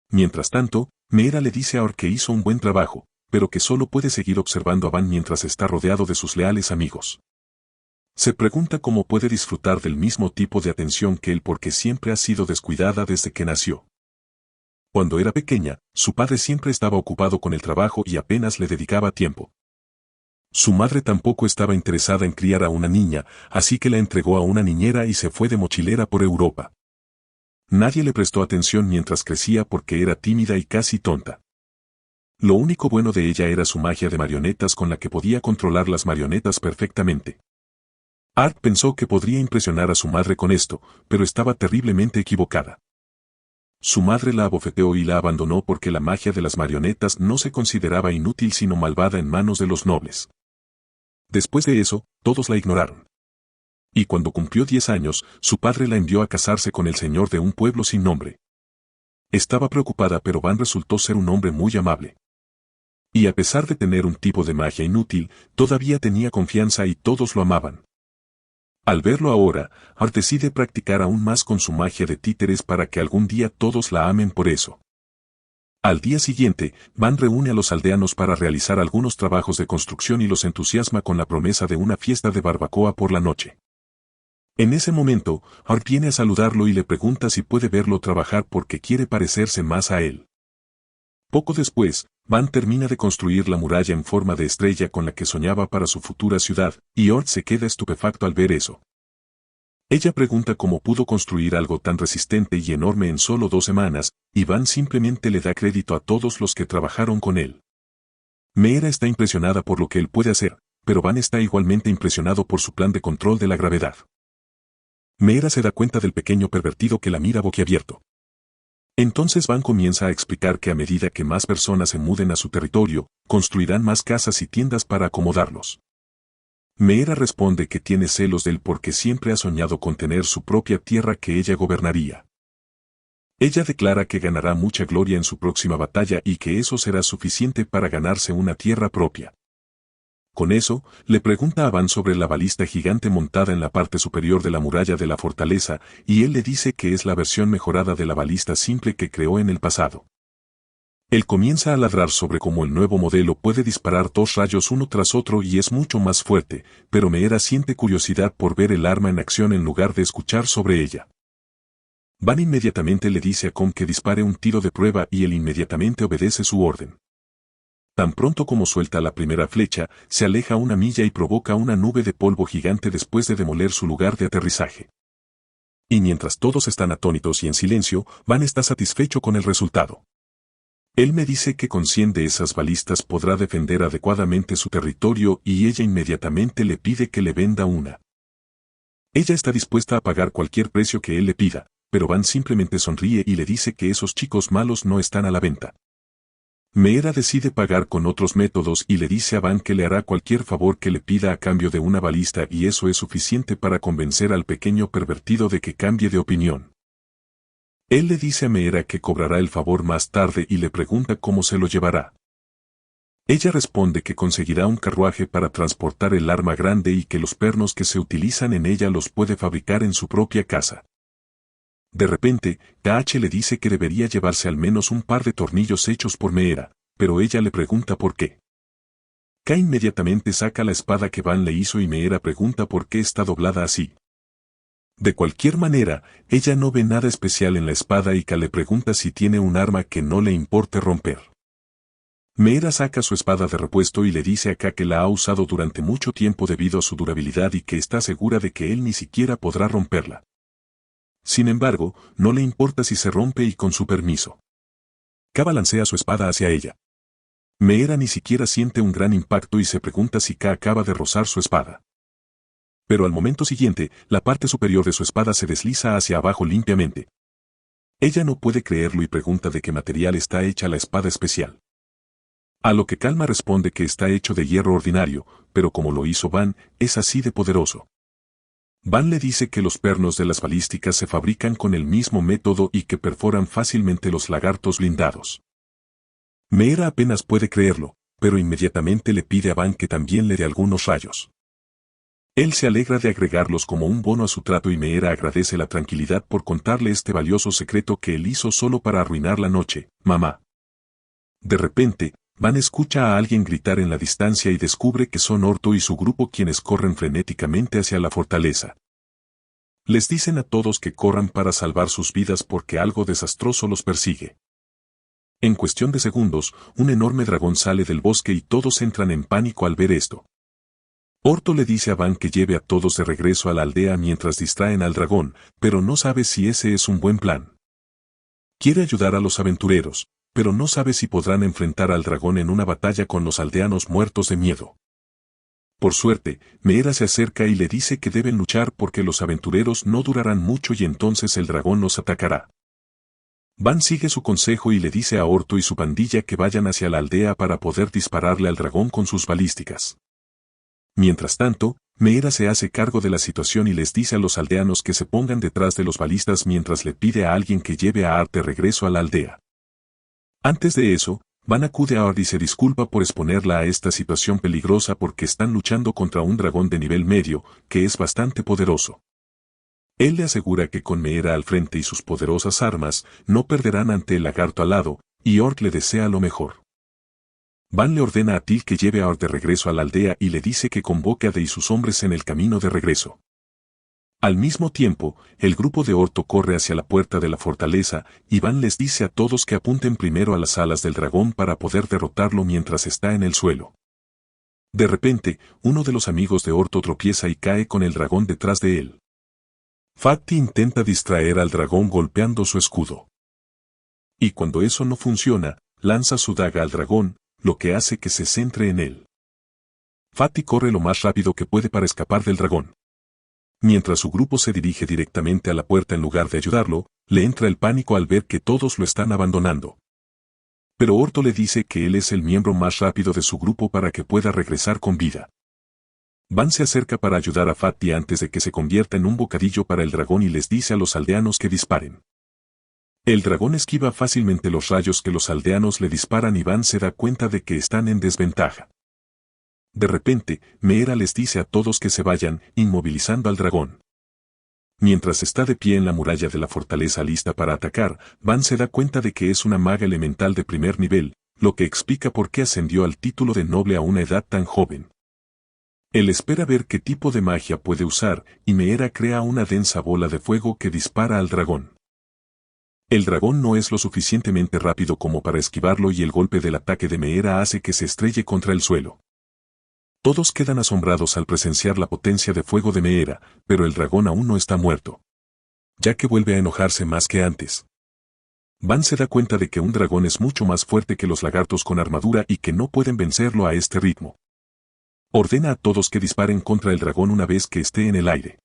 Mientras tanto, Meera le dice a Ort que hizo un buen trabajo, pero que solo puede seguir observando a Van mientras está rodeado de sus leales amigos. Se pregunta cómo puede disfrutar del mismo tipo de atención que él porque siempre ha sido descuidada desde que nació. Cuando era pequeña, su padre siempre estaba ocupado con el trabajo y apenas le dedicaba tiempo. Su madre tampoco estaba interesada en criar a una niña, así que la entregó a una niñera y se fue de mochilera por Europa. Nadie le prestó atención mientras crecía porque era tímida y casi tonta. Lo único bueno de ella era su magia de marionetas con la que podía controlar las marionetas perfectamente. Art pensó que podría impresionar a su madre con esto, pero estaba terriblemente equivocada. Su madre la abofeteó y la abandonó porque la magia de las marionetas no se consideraba inútil sino malvada en manos de los nobles. Después de eso, todos la ignoraron. Y cuando cumplió 10 años, su padre la envió a casarse con el señor de un pueblo sin nombre. Estaba preocupada pero Van resultó ser un hombre muy amable. Y a pesar de tener un tipo de magia inútil, todavía tenía confianza y todos lo amaban. Al verlo ahora, Art decide practicar aún más con su magia de títeres para que algún día todos la amen por eso. Al día siguiente, Van reúne a los aldeanos para realizar algunos trabajos de construcción y los entusiasma con la promesa de una fiesta de barbacoa por la noche. En ese momento, Art viene a saludarlo y le pregunta si puede verlo trabajar porque quiere parecerse más a él. Poco después, Van termina de construir la muralla en forma de estrella con la que soñaba para su futura ciudad, y Ort se queda estupefacto al ver eso. Ella pregunta cómo pudo construir algo tan resistente y enorme en solo 2 semanas, y Van simplemente le da crédito a todos los que trabajaron con él. Meera está impresionada por lo que él puede hacer, pero Van está igualmente impresionado por su plan de control de la gravedad. Meera se da cuenta del pequeño pervertido que la mira boquiabierto. Entonces Van comienza a explicar que a medida que más personas se muden a su territorio, construirán más casas y tiendas para acomodarlos. Meera responde que tiene celos de él porque siempre ha soñado con tener su propia tierra que ella gobernaría. Ella declara que ganará mucha gloria en su próxima batalla y que eso será suficiente para ganarse una tierra propia. Con eso, le pregunta a Van sobre la balista gigante montada en la parte superior de la muralla de la fortaleza, y él le dice que es la versión mejorada de la balista simple que creó en el pasado. Él comienza a ladrar sobre cómo el nuevo modelo puede disparar 2 rayos uno tras otro y es mucho más fuerte, pero Meera siente curiosidad por ver el arma en acción en lugar de escuchar sobre ella. Van inmediatamente le dice a Kong que dispare un tiro de prueba y él inmediatamente obedece su orden. Tan pronto como suelta la primera flecha, se aleja una milla y provoca una nube de polvo gigante después de demoler su lugar de aterrizaje. Y mientras todos están atónitos y en silencio, Van está satisfecho con el resultado. Él me dice que con 100 de esas balistas podrá defender adecuadamente su territorio y ella inmediatamente le pide que le venda una. Ella está dispuesta a pagar cualquier precio que él le pida, pero Van simplemente sonríe y le dice que esos chicos malos no están a la venta. Meera decide pagar con otros métodos y le dice a Van que le hará cualquier favor que le pida a cambio de una balista y eso es suficiente para convencer al pequeño pervertido de que cambie de opinión. Él le dice a Meera que cobrará el favor más tarde y le pregunta cómo se lo llevará. Ella responde que conseguirá un carruaje para transportar el arma grande y que los pernos que se utilizan en ella los puede fabricar en su propia casa. De repente, KH le dice que debería llevarse al menos un par de tornillos hechos por Meera, pero ella le pregunta por qué. K inmediatamente saca la espada que Van le hizo y Meera pregunta por qué está doblada así. De cualquier manera, ella no ve nada especial en la espada y K le pregunta si tiene un arma que no le importe romper. Meera saca su espada de repuesto y le dice a K que la ha usado durante mucho tiempo debido a su durabilidad y que está segura de que él ni siquiera podrá romperla. Sin embargo, no le importa si se rompe y con su permiso. K balancea su espada hacia ella. Meera ni siquiera siente un gran impacto y se pregunta si K acaba de rozar su espada. Pero al momento siguiente, la parte superior de su espada se desliza hacia abajo limpiamente. Ella no puede creerlo y pregunta de qué material está hecha la espada especial. A lo que Kalma responde que está hecho de hierro ordinario, pero como lo hizo Van, es así de poderoso. Van le dice que los pernos de las balísticas se fabrican con el mismo método y que perforan fácilmente los lagartos blindados. Meera apenas puede creerlo, pero inmediatamente le pide a Van que también le dé algunos rayos. Él se alegra de agregarlos como un bono a su trato y Meera agradece la tranquilidad por contarle este valioso secreto que él hizo solo para arruinar la noche, mamá. De repente, Van escucha a alguien gritar en la distancia y descubre que son Orto y su grupo quienes corren frenéticamente hacia la fortaleza. Les dicen a todos que corran para salvar sus vidas porque algo desastroso los persigue. En cuestión de segundos, un enorme dragón sale del bosque y todos entran en pánico al ver esto. Orto le dice a Van que lleve a todos de regreso a la aldea mientras distraen al dragón, pero no sabe si ese es un buen plan. Quiere ayudar a los aventureros, pero no sabe si podrán enfrentar al dragón en una batalla con los aldeanos muertos de miedo. Por suerte, Meera se acerca y le dice que deben luchar porque los aventureros no durarán mucho y entonces el dragón los atacará. Van sigue su consejo y le dice a Orto y su pandilla que vayan hacia la aldea para poder dispararle al dragón con sus balísticas. Mientras tanto, Meera se hace cargo de la situación y les dice a los aldeanos que se pongan detrás de los balistas mientras le pide a alguien que lleve a Art de regreso a la aldea. Antes de eso, Van acude a Ard y se disculpa por exponerla a esta situación peligrosa porque están luchando contra un dragón de nivel medio, que es bastante poderoso. Él le asegura que con Meera al frente y sus poderosas armas, no perderán ante el lagarto alado, y Ord le desea lo mejor. Van le ordena a Til que lleve a Ord de regreso a la aldea y le dice que convoque a De y sus hombres en el camino de regreso. Al mismo tiempo, el grupo de Orto corre hacia la puerta de la fortaleza, y Van les dice a todos que apunten primero a las alas del dragón para poder derrotarlo mientras está en el suelo. De repente, uno de los amigos de Orto tropieza y cae con el dragón detrás de él. Fati intenta distraer al dragón golpeando su escudo. Y cuando eso no funciona, lanza su daga al dragón, lo que hace que se centre en él. Fati corre lo más rápido que puede para escapar del dragón. Mientras su grupo se dirige directamente a la puerta en lugar de ayudarlo, le entra el pánico al ver que todos lo están abandonando. Pero Orto le dice que él es el miembro más rápido de su grupo para que pueda regresar con vida. Van se acerca para ayudar a Fati antes de que se convierta en un bocadillo para el dragón y les dice a los aldeanos que disparen. El dragón esquiva fácilmente los rayos que los aldeanos le disparan y Van se da cuenta de que están en desventaja. De repente, Meera les dice a todos que se vayan, inmovilizando al dragón. Mientras está de pie en la muralla de la fortaleza lista para atacar, Van se da cuenta de que es una maga elemental de primer nivel, lo que explica por qué ascendió al título de noble a una edad tan joven. Él espera ver qué tipo de magia puede usar, y Meera crea una densa bola de fuego que dispara al dragón. El dragón no es lo suficientemente rápido como para esquivarlo y el golpe del ataque de Meera hace que se estrelle contra el suelo. Todos quedan asombrados al presenciar la potencia de fuego de Meera, pero el dragón aún no está muerto, ya que vuelve a enojarse más que antes. Van se da cuenta de que un dragón es mucho más fuerte que los lagartos con armadura y que no pueden vencerlo a este ritmo. Ordena a todos que disparen contra el dragón una vez que esté en el aire.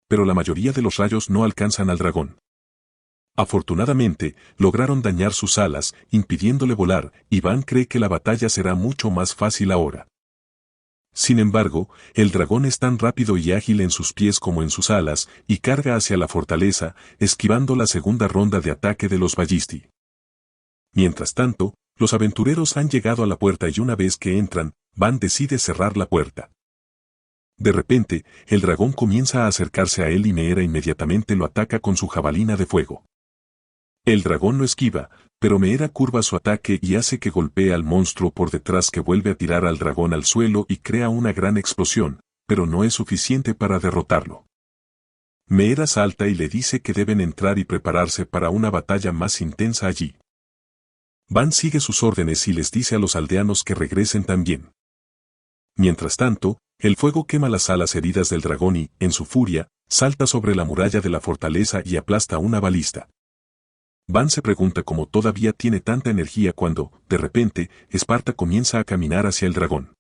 Pero la mayoría de los rayos no alcanzan al dragón. Afortunadamente, lograron dañar sus alas, impidiéndole volar, y Van cree que la batalla será mucho más fácil ahora. Sin embargo, el dragón es tan rápido y ágil en sus pies como en sus alas, y carga hacia la fortaleza, esquivando la segunda ronda de ataque de los Ballisti. Mientras tanto, los aventureros han llegado a la puerta y una vez que entran, Van decide cerrar la puerta. De repente, el dragón comienza a acercarse a él y Meera inmediatamente lo ataca con su jabalina de fuego. El dragón lo esquiva, pero Meera curva su ataque y hace que golpee al monstruo por detrás, que vuelve a tirar al dragón al suelo y crea una gran explosión, pero no es suficiente para derrotarlo. Meera salta y le dice que deben entrar y prepararse para una batalla más intensa allí. Van sigue sus órdenes y les dice a los aldeanos que regresen también. Mientras tanto, el fuego quema las alas heridas del dragón y, en su furia, salta sobre la muralla de la fortaleza y aplasta una balista. Van se pregunta cómo todavía tiene tanta energía cuando, de repente, Esparta comienza a caminar hacia el dragón.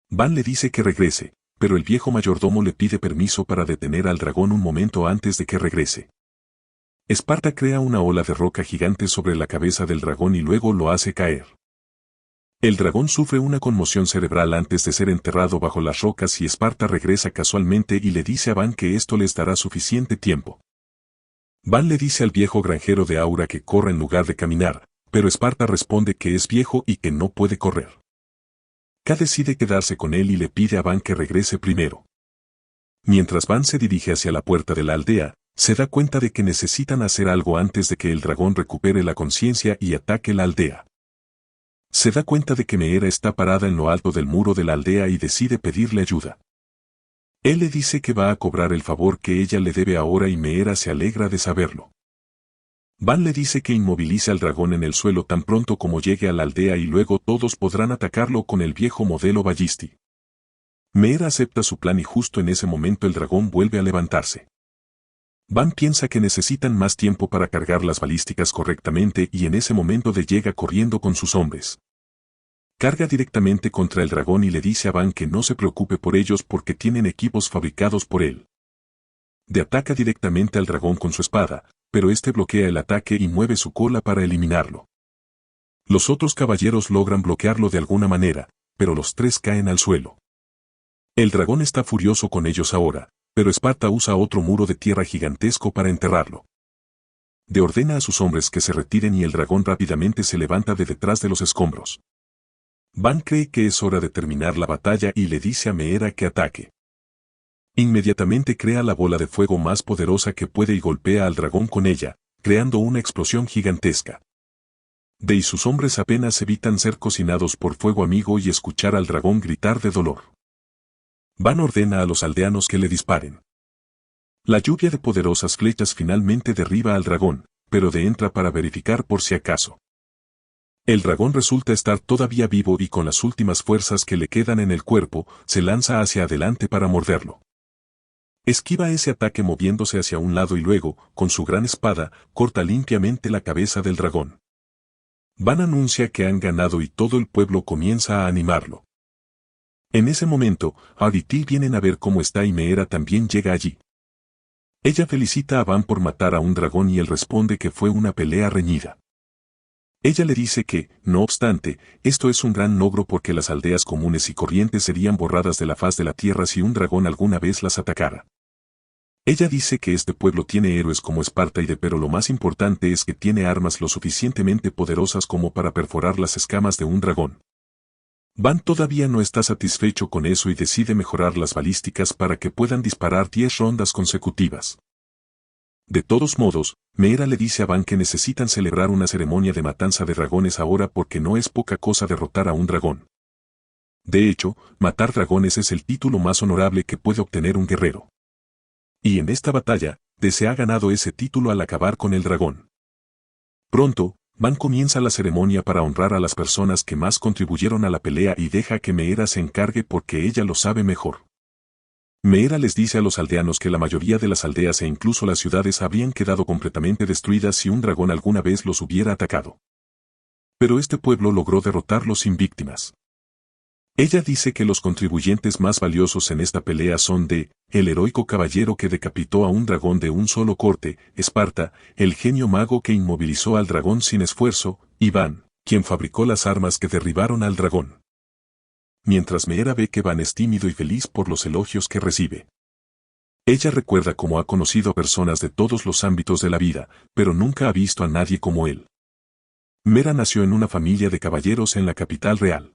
Van le dice que regrese, pero el viejo mayordomo le pide permiso para detener al dragón un momento antes de que regrese. Esparta crea una ola de roca gigante sobre la cabeza del dragón y luego lo hace caer. El dragón sufre una conmoción cerebral antes de ser enterrado bajo las rocas y Esparta regresa casualmente y le dice a Van que esto les dará suficiente tiempo. Van le dice al viejo granjero de Aura que corra en lugar de caminar, pero Esparta responde que es viejo y que no puede correr. K decide quedarse con él y le pide a Van que regrese primero. Mientras Van se dirige hacia la puerta de la aldea, se da cuenta de que necesitan hacer algo antes de que el dragón recupere la conciencia y ataque la aldea. Se da cuenta de que Meera está parada en lo alto del muro de la aldea y decide pedirle ayuda. Él le dice que va a cobrar el favor que ella le debe ahora y Meera se alegra de saberlo. Van le dice que inmovilice al dragón en el suelo tan pronto como llegue a la aldea y luego todos podrán atacarlo con el viejo modelo Ballisti. Meera acepta su plan y justo en ese momento el dragón vuelve a levantarse. Van piensa que necesitan más tiempo para cargar las balísticas correctamente y en ese momento llega corriendo con sus hombres. Carga directamente contra el dragón y le dice a Van que no se preocupe por ellos porque tienen equipos fabricados por él. Ataca directamente al dragón con su espada, pero este bloquea el ataque y mueve su cola para eliminarlo. Los otros caballeros logran bloquearlo de alguna manera, pero los tres caen al suelo. El dragón está furioso con ellos ahora, pero Esparta usa otro muro de tierra gigantesco para enterrarlo. Ordena a sus hombres que se retiren y el dragón rápidamente se levanta de detrás de los escombros. Van cree que es hora de terminar la batalla y le dice a Meera que ataque. Inmediatamente crea la bola de fuego más poderosa que puede y golpea al dragón con ella, creando una explosión gigantesca. Y sus hombres apenas evitan ser cocinados por fuego amigo y escuchar al dragón gritar de dolor. Van ordena a los aldeanos que le disparen. La lluvia de poderosas flechas finalmente derriba al dragón, pero entra para verificar por si acaso. El dragón resulta estar todavía vivo y con las últimas fuerzas que le quedan en el cuerpo, se lanza hacia adelante para morderlo. Esquiva ese ataque moviéndose hacia un lado y luego, con su gran espada, corta limpiamente la cabeza del dragón. Van anuncia que han ganado y todo el pueblo comienza a animarlo. En ese momento, Aditi vienen a ver cómo está y Meera también llega allí. Ella felicita a Van por matar a un dragón y él responde que fue una pelea reñida. Ella le dice que, no obstante, esto es un gran logro porque las aldeas comunes y corrientes serían borradas de la faz de la tierra si un dragón alguna vez las atacara. Ella dice que este pueblo tiene héroes como Esparta pero lo más importante es que tiene armas lo suficientemente poderosas como para perforar las escamas de un dragón. Van todavía no está satisfecho con eso y decide mejorar las balísticas para que puedan disparar 10 rondas consecutivas. De todos modos, Meera le dice a Van que necesitan celebrar una ceremonia de matanza de dragones ahora porque no es poca cosa derrotar a un dragón. De hecho, matar dragones es el título más honorable que puede obtener un guerrero. Y en esta batalla, se ha ganado ese título al acabar con el dragón. Pronto, Van comienza la ceremonia para honrar a las personas que más contribuyeron a la pelea y deja que Meera se encargue porque ella lo sabe mejor. Meera les dice a los aldeanos que la mayoría de las aldeas e incluso las ciudades habrían quedado completamente destruidas si un dragón alguna vez los hubiera atacado. Pero este pueblo logró derrotarlos sin víctimas. Ella dice que los contribuyentes más valiosos en esta pelea son el heroico caballero que decapitó a un dragón de un solo corte, Esparta, el genio mago que inmovilizó al dragón sin esfuerzo, y Van, quien fabricó las armas que derribaron al dragón. Mientras Meera ve que Van es tímido y feliz por los elogios que recibe. Ella recuerda cómo ha conocido a personas de todos los ámbitos de la vida, pero nunca ha visto a nadie como él. Meera nació en una familia de caballeros en la capital real.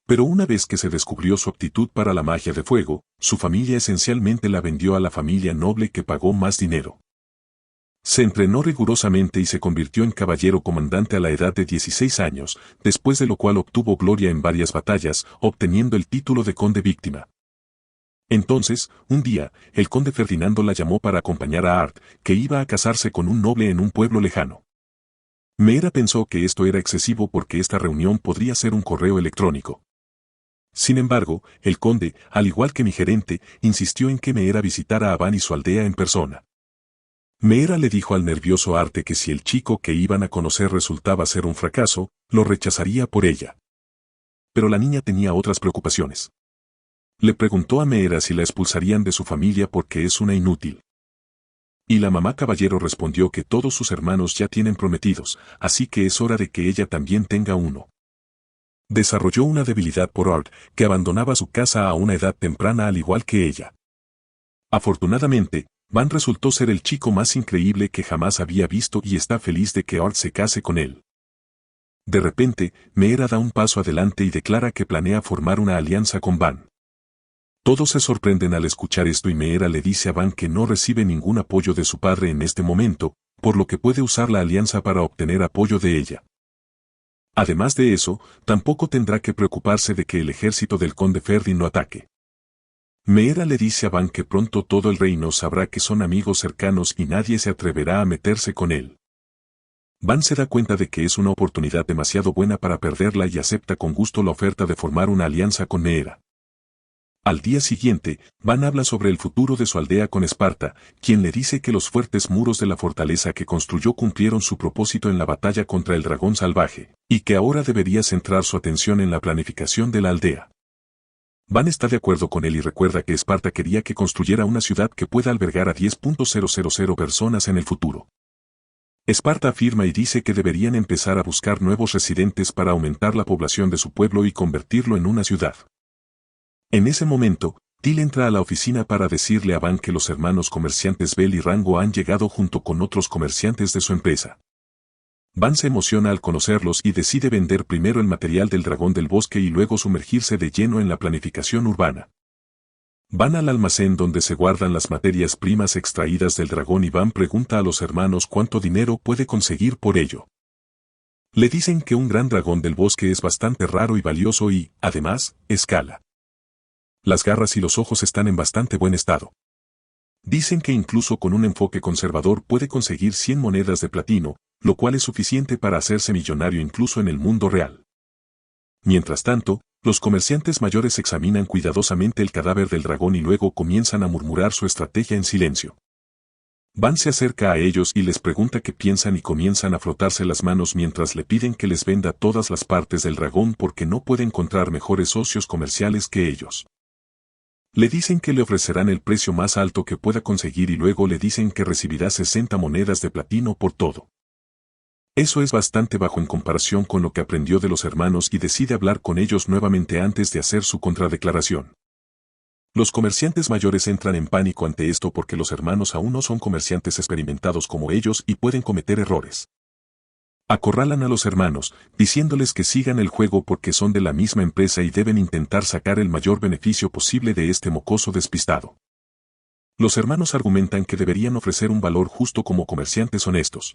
Pero una vez que se descubrió su aptitud para la magia de fuego, su familia esencialmente la vendió a la familia noble que pagó más dinero. Se entrenó rigurosamente y se convirtió en caballero comandante a la edad de 16 años, después de lo cual obtuvo gloria en varias batallas, obteniendo el título de conde víctima. Entonces, un día, el conde Ferdinando la llamó para acompañar a Art, que iba a casarse con un noble en un pueblo lejano. Meera pensó que esto era excesivo porque esta reunión podría ser un correo electrónico. Sin embargo, el conde, al igual que mi gerente, insistió en que Meera visitara a Van y su aldea en persona. Meera le dijo al nervioso Arte que si el chico que iban a conocer resultaba ser un fracaso, lo rechazaría por ella. Pero la niña tenía otras preocupaciones. Le preguntó a Meera si la expulsarían de su familia porque es una inútil. Y la mamá caballero respondió que todos sus hermanos ya tienen prometidos, así que es hora de que ella también tenga uno. Desarrolló una debilidad por Art, que abandonaba su casa a una edad temprana al igual que ella. Afortunadamente, Van resultó ser el chico más increíble que jamás había visto y está feliz de que Art se case con él. De repente, Meera da un paso adelante y declara que planea formar una alianza con Van. Todos se sorprenden al escuchar esto y Meera le dice a Van que no recibe ningún apoyo de su padre en este momento, por lo que puede usar la alianza para obtener apoyo de ella. Además de eso, tampoco tendrá que preocuparse de que el ejército del conde Ferdin lo ataque. Meera le dice a Van que pronto todo el reino sabrá que son amigos cercanos y nadie se atreverá a meterse con él. Van se da cuenta de que es una oportunidad demasiado buena para perderla y acepta con gusto la oferta de formar una alianza con Meera. Al día siguiente, Van habla sobre el futuro de su aldea con Esparta, quien le dice que los fuertes muros de la fortaleza que construyó cumplieron su propósito en la batalla contra el dragón salvaje, y que ahora debería centrar su atención en la planificación de la aldea. Van está de acuerdo con él y recuerda que Esparta quería que construyera una ciudad que pueda albergar a 10.000 personas en el futuro. Esparta afirma y dice que deberían empezar a buscar nuevos residentes para aumentar la población de su pueblo y convertirlo en una ciudad. En ese momento, Till entra a la oficina para decirle a Van que los hermanos comerciantes Bell y Rango han llegado junto con otros comerciantes de su empresa. Van se emociona al conocerlos y decide vender primero el material del dragón del bosque y luego sumergirse de lleno en la planificación urbana. Van al almacén donde se guardan las materias primas extraídas del dragón y Van pregunta a los hermanos cuánto dinero puede conseguir por ello. Le dicen que un gran dragón del bosque es bastante raro y valioso y, además, escala. Las garras y los ojos están en bastante buen estado. Dicen que incluso con un enfoque conservador puede conseguir 100 monedas de platino, lo cual es suficiente para hacerse millonario incluso en el mundo real. Mientras tanto, los comerciantes mayores examinan cuidadosamente el cadáver del dragón y luego comienzan a murmurar su estrategia en silencio. Van se acerca a ellos y les pregunta qué piensan y comienzan a frotarse las manos mientras le piden que les venda todas las partes del dragón porque no puede encontrar mejores socios comerciales que ellos. Le dicen que le ofrecerán el precio más alto que pueda conseguir y luego le dicen que recibirá 60 monedas de platino por todo. Eso es bastante bajo en comparación con lo que aprendió de los hermanos y decide hablar con ellos nuevamente antes de hacer su contradeclaración. Los comerciantes mayores entran en pánico ante esto porque los hermanos aún no son comerciantes experimentados como ellos y pueden cometer errores. Acorralan a los hermanos, diciéndoles que sigan el juego porque son de la misma empresa y deben intentar sacar el mayor beneficio posible de este mocoso despistado. Los hermanos argumentan que deberían ofrecer un valor justo como comerciantes honestos.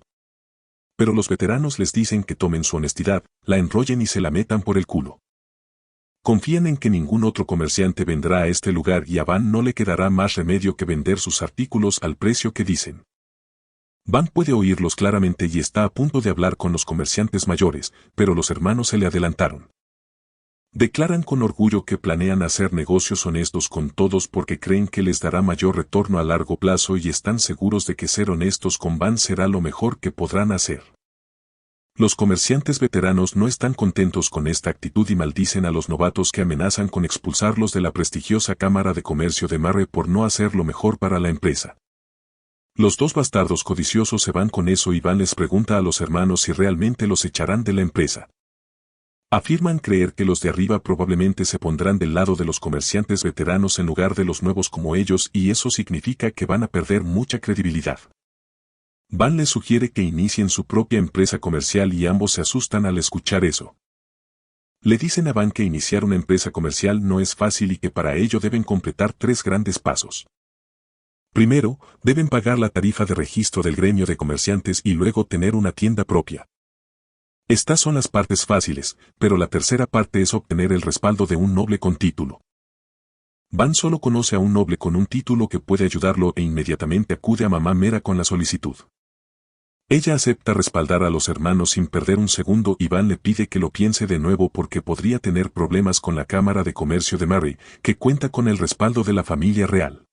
Pero los veteranos les dicen que tomen su honestidad, la enrollen y se la metan por el culo. Confían en que ningún otro comerciante vendrá a este lugar y a Van no le quedará más remedio que vender sus artículos al precio que dicen. Van puede oírlos claramente y está a punto de hablar con los comerciantes mayores, pero los hermanos se le adelantaron. Declaran con orgullo que planean hacer negocios honestos con todos porque creen que les dará mayor retorno a largo plazo y están seguros de que ser honestos con Van será lo mejor que podrán hacer. Los comerciantes veteranos no están contentos con esta actitud y maldicen a los novatos que amenazan con expulsarlos de la prestigiosa Cámara de Comercio de Murray por no hacer lo mejor para la empresa. Los dos bastardos codiciosos se van con eso y Van les pregunta a los hermanos si realmente los echarán de la empresa. Afirman creer que los de arriba probablemente se pondrán del lado de los comerciantes veteranos en lugar de los nuevos como ellos y eso significa que van a perder mucha credibilidad. Van les sugiere que inicien su propia empresa comercial y ambos se asustan al escuchar eso. Le dicen a Van que iniciar una empresa comercial no es fácil y que para ello deben completar 3 grandes pasos. Primero, deben pagar la tarifa de registro del gremio de comerciantes y luego tener una tienda propia. Estas son las partes fáciles, pero la tercera parte es obtener el respaldo de un noble con título. Van solo conoce a un noble con un título que puede ayudarlo e inmediatamente acude a mamá Mera con la solicitud. Ella acepta respaldar a los hermanos sin perder un segundo y Van le pide que lo piense de nuevo porque podría tener problemas con la Cámara de Comercio de Murray, que cuenta con el respaldo de la familia real.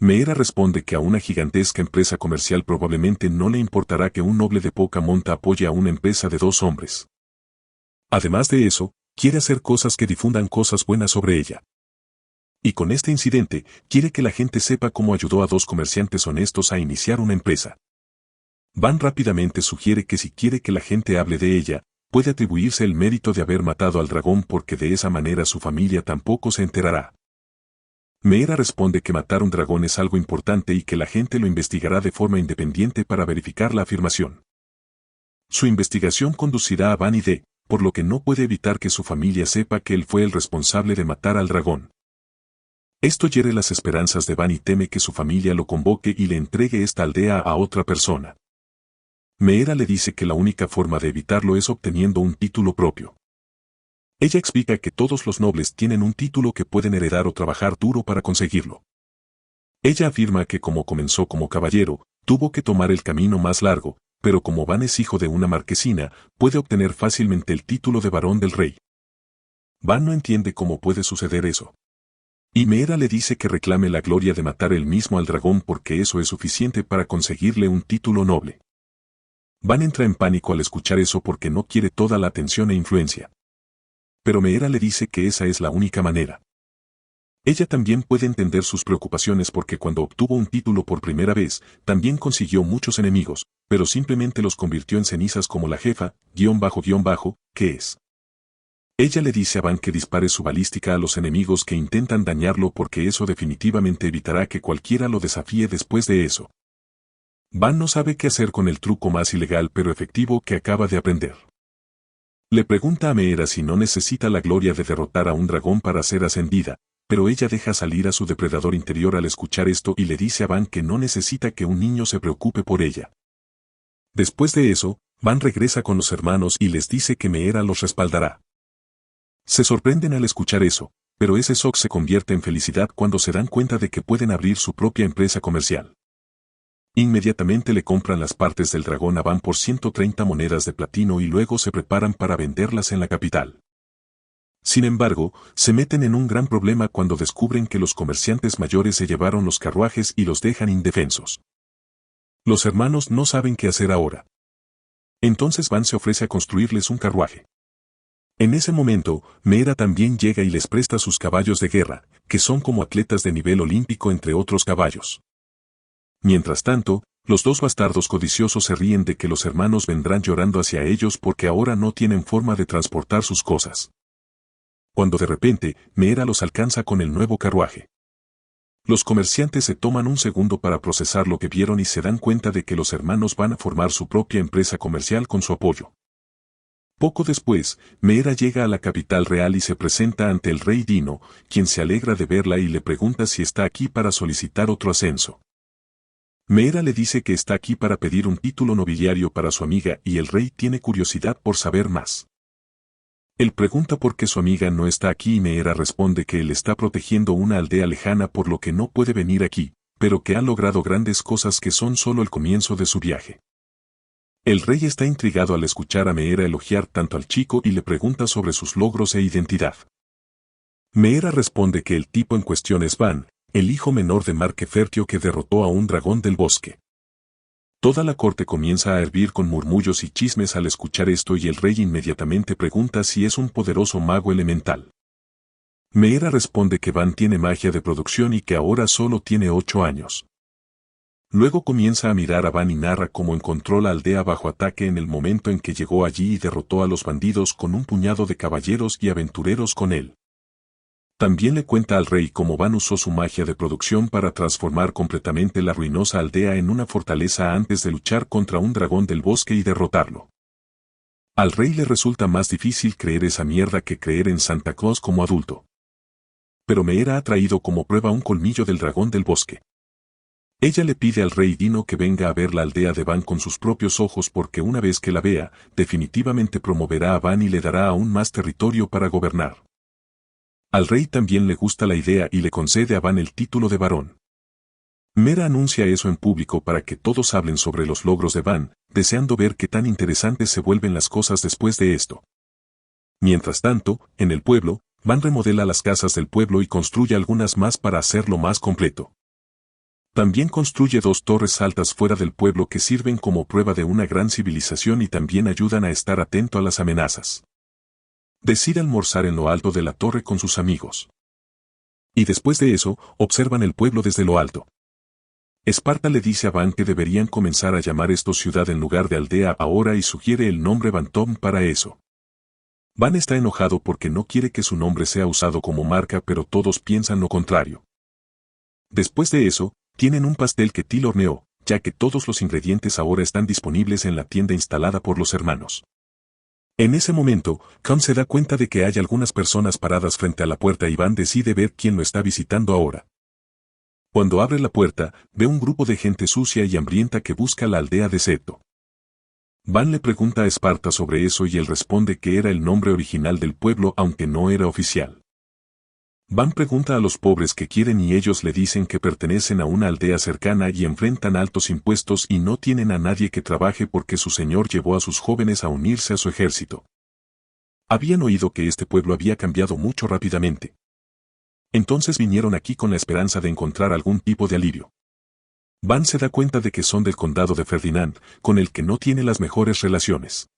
Meera responde que a una gigantesca empresa comercial probablemente no le importará que un noble de poca monta apoye a una empresa de 2 hombres. Además de eso, quiere hacer cosas que difundan cosas buenas sobre ella. Y con este incidente, quiere que la gente sepa cómo ayudó a 2 comerciantes honestos a iniciar una empresa. Van rápidamente sugiere que si quiere que la gente hable de ella, puede atribuirse el mérito de haber matado al dragón porque de esa manera su familia tampoco se enterará. Meera responde que matar un dragón es algo importante y que la gente lo investigará de forma independiente para verificar la afirmación. Su investigación conducirá a Van y D, por lo que no puede evitar que su familia sepa que él fue el responsable de matar al dragón. Esto hiere las esperanzas de Van y teme que su familia lo convoque y le entregue esta aldea a otra persona. Meera le dice que la única forma de evitarlo es obteniendo un título propio. Ella explica que todos los nobles tienen un título que pueden heredar o trabajar duro para conseguirlo. Ella afirma que como comenzó como caballero, tuvo que tomar el camino más largo, pero como Van es hijo de una marquesina, puede obtener fácilmente el título de varón del rey. Van no entiende cómo puede suceder eso. Y Meera le dice que reclame la gloria de matar él mismo al dragón porque eso es suficiente para conseguirle un título noble. Van entra en pánico al escuchar eso porque no quiere toda la atención e influencia. Pero Meera le dice que esa es la única manera. Ella también puede entender sus preocupaciones porque cuando obtuvo un título por primera vez, también consiguió muchos enemigos, pero simplemente los convirtió en cenizas como la jefa, que es. Ella le dice a Van que dispare su balística a los enemigos que intentan dañarlo porque eso definitivamente evitará que cualquiera lo desafíe después de eso. Van no sabe qué hacer con el truco más ilegal pero efectivo que acaba de aprender. Le pregunta a Meera si no necesita la gloria de derrotar a un dragón para ser ascendida, pero ella deja salir a su depredador interior al escuchar esto y le dice a Van que no necesita que un niño se preocupe por ella. Después de eso, Van regresa con los hermanos y les dice que Meera los respaldará. Se sorprenden al escuchar eso, pero ese shock se convierte en felicidad cuando se dan cuenta de que pueden abrir su propia empresa comercial. Inmediatamente le compran las partes del dragón a Van por 130 monedas de platino y luego se preparan para venderlas en la capital. Sin embargo, se meten en un gran problema cuando descubren que los comerciantes mayores se llevaron los carruajes y los dejan indefensos. Los hermanos no saben qué hacer ahora. Entonces Van se ofrece a construirles un carruaje. En ese momento, Meera también llega y les presta sus caballos de guerra, que son como atletas de nivel olímpico entre otros caballos. Mientras tanto, los 2 bastardos codiciosos se ríen de que los hermanos vendrán llorando hacia ellos porque ahora no tienen forma de transportar sus cosas. Cuando de repente, Meera los alcanza con el nuevo carruaje. Los comerciantes se toman un segundo para procesar lo que vieron y se dan cuenta de que los hermanos van a formar su propia empresa comercial con su apoyo. Poco después, Meera llega a la capital real y se presenta ante el rey Dino, quien se alegra de verla y le pregunta si está aquí para solicitar otro ascenso. Meera le dice que está aquí para pedir un título nobiliario para su amiga y el rey tiene curiosidad por saber más. Él pregunta por qué su amiga no está aquí y Meera responde que él está protegiendo una aldea lejana por lo que no puede venir aquí, pero que ha logrado grandes cosas que son solo el comienzo de su viaje. El rey está intrigado al escuchar a Meera elogiar tanto al chico y le pregunta sobre sus logros e identidad. Meera responde que el tipo en cuestión es Van, el hijo menor de Marquefertio que derrotó a un dragón del bosque. Toda la corte comienza a hervir con murmullos y chismes al escuchar esto y el rey inmediatamente pregunta si es un poderoso mago elemental. Meera responde que Van tiene magia de producción y que ahora solo tiene 8 años. Luego comienza a mirar a Van y narra cómo encontró la aldea bajo ataque en el momento en que llegó allí y derrotó a los bandidos con un puñado de caballeros y aventureros con él. También le cuenta al rey cómo Van usó su magia de producción para transformar completamente la ruinosa aldea en una fortaleza antes de luchar contra un dragón del bosque y derrotarlo. Al rey le resulta más difícil creer esa mierda que creer en Santa Claus como adulto. Pero Meera ha traído como prueba un colmillo del dragón del bosque. Ella le pide al rey Dino que venga a ver la aldea de Van con sus propios ojos porque una vez que la vea, definitivamente promoverá a Van y le dará aún más territorio para gobernar. Al rey también le gusta la idea y le concede a Van el título de varón. Meera anuncia eso en público para que todos hablen sobre los logros de Van, deseando ver qué tan interesantes se vuelven las cosas después de esto. Mientras tanto, en el pueblo, Van remodela las casas del pueblo y construye algunas más para hacerlo más completo. También construye 2 torres altas fuera del pueblo que sirven como prueba de una gran civilización y también ayudan a estar atento a las amenazas. Decide almorzar en lo alto de la torre con sus amigos. Y después de eso, observan el pueblo desde lo alto. Esparta le dice a Van que deberían comenzar a llamar esto ciudad en lugar de aldea ahora y sugiere el nombre Bantom para eso. Van está enojado porque no quiere que su nombre sea usado como marca pero todos piensan lo contrario. Después de eso, tienen un pastel que Till horneó, ya que todos los ingredientes ahora están disponibles en la tienda instalada por los hermanos. En ese momento, Khan se da cuenta de que hay algunas personas paradas frente a la puerta y Van decide ver quién lo está visitando ahora. Cuando abre la puerta, ve un grupo de gente sucia y hambrienta que busca la aldea de Seto. Van le pregunta a Esparta sobre eso y él responde que era el nombre original del pueblo aunque no era oficial. Van pregunta a los pobres qué quieren y ellos le dicen que pertenecen a una aldea cercana y enfrentan altos impuestos y no tienen a nadie que trabaje porque su señor llevó a sus jóvenes a unirse a su ejército. Habían oído que este pueblo había cambiado mucho rápidamente. Entonces vinieron aquí con la esperanza de encontrar algún tipo de alivio. Van se da cuenta de que son del condado de Ferdinand, con el que no tiene las mejores relaciones.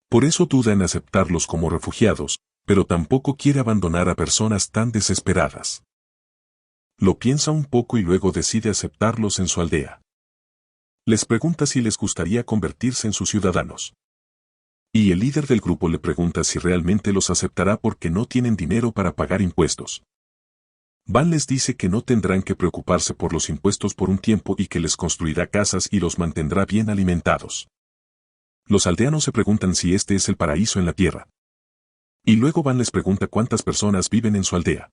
Por eso duda en aceptarlos como refugiados, pero tampoco quiere abandonar a personas tan desesperadas. Lo piensa un poco y luego decide aceptarlos en su aldea. Les pregunta si les gustaría convertirse en sus ciudadanos. Y el líder del grupo le pregunta si realmente los aceptará porque no tienen dinero para pagar impuestos. Van les dice que no tendrán que preocuparse por los impuestos por un tiempo y que les construirá casas y los mantendrá bien alimentados. Los aldeanos se preguntan si este es el paraíso en la tierra. Y luego Van les pregunta cuántas personas viven en su aldea.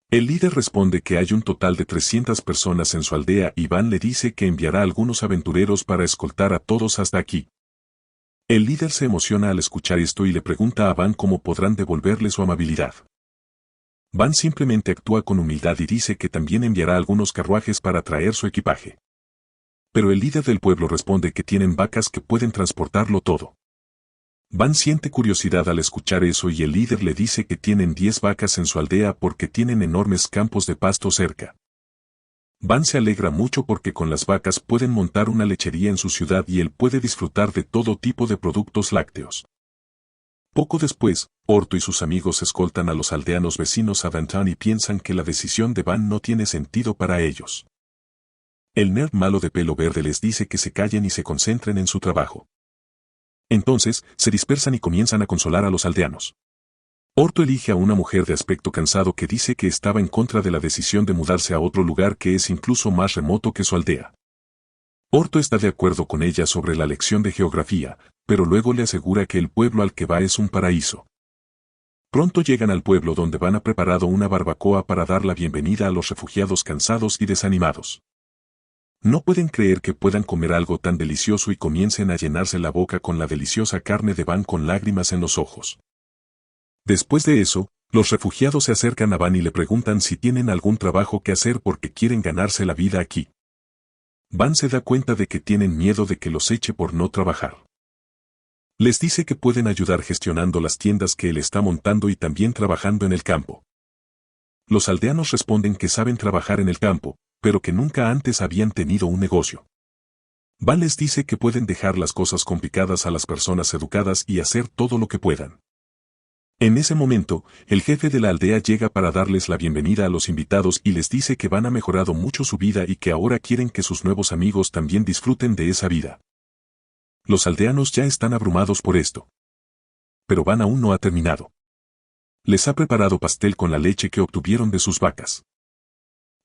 El líder responde que hay un total de 300 personas en su aldea y Van le dice que enviará algunos aventureros para escoltar a todos hasta aquí. El líder se emociona al escuchar esto y le pregunta a Van cómo podrán devolverle su amabilidad. Van simplemente actúa con humildad y dice que también enviará algunos carruajes para traer su equipaje. Pero el líder del pueblo responde que tienen vacas que pueden transportarlo todo. Van siente curiosidad al escuchar eso y el líder le dice que tienen 10 vacas en su aldea porque tienen enormes campos de pasto cerca. Van se alegra mucho porque con las vacas pueden montar una lechería en su ciudad y él puede disfrutar de todo tipo de productos lácteos. Poco después, Orto y sus amigos escoltan a los aldeanos vecinos a Bantam y piensan que la decisión de Van no tiene sentido para ellos. El nerd malo de pelo verde les dice que se callen y se concentren en su trabajo. Entonces, se dispersan y comienzan a consolar a los aldeanos. Orto elige a una mujer de aspecto cansado que dice que estaba en contra de la decisión de mudarse a otro lugar que es incluso más remoto que su aldea. Orto está de acuerdo con ella sobre la lección de geografía, pero luego le asegura que el pueblo al que va es un paraíso. Pronto llegan al pueblo donde van a preparado una barbacoa para dar la bienvenida a los refugiados cansados y desanimados. No pueden creer que puedan comer algo tan delicioso y comiencen a llenarse la boca con la deliciosa carne de Van con lágrimas en los ojos. Después de eso, los refugiados se acercan a Van y le preguntan si tienen algún trabajo que hacer porque quieren ganarse la vida aquí. Van se da cuenta de que tienen miedo de que los eche por no trabajar. Les dice que pueden ayudar gestionando las tiendas que él está montando y también trabajando en el campo. Los aldeanos responden que saben trabajar en el campo, pero que nunca antes habían tenido un negocio. Van les dice que pueden dejar las cosas complicadas a las personas educadas y hacer todo lo que puedan. En ese momento, el jefe de la aldea llega para darles la bienvenida a los invitados y les dice que Van ha mejorado mucho su vida y que ahora quieren que sus nuevos amigos también disfruten de esa vida. Los aldeanos ya están abrumados por esto. Pero Van aún no ha terminado. Les ha preparado pastel con la leche que obtuvieron de sus vacas.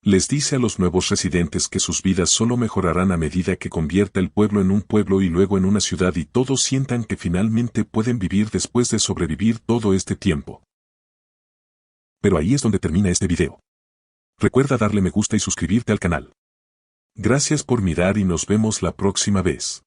Les dice a los nuevos residentes que sus vidas solo mejorarán a medida que convierta el pueblo en un pueblo y luego en una ciudad y todos sientan que finalmente pueden vivir después de sobrevivir todo este tiempo. Pero ahí es donde termina este video. Recuerda darle me gusta y suscribirte al canal. Gracias por mirar y nos vemos la próxima vez.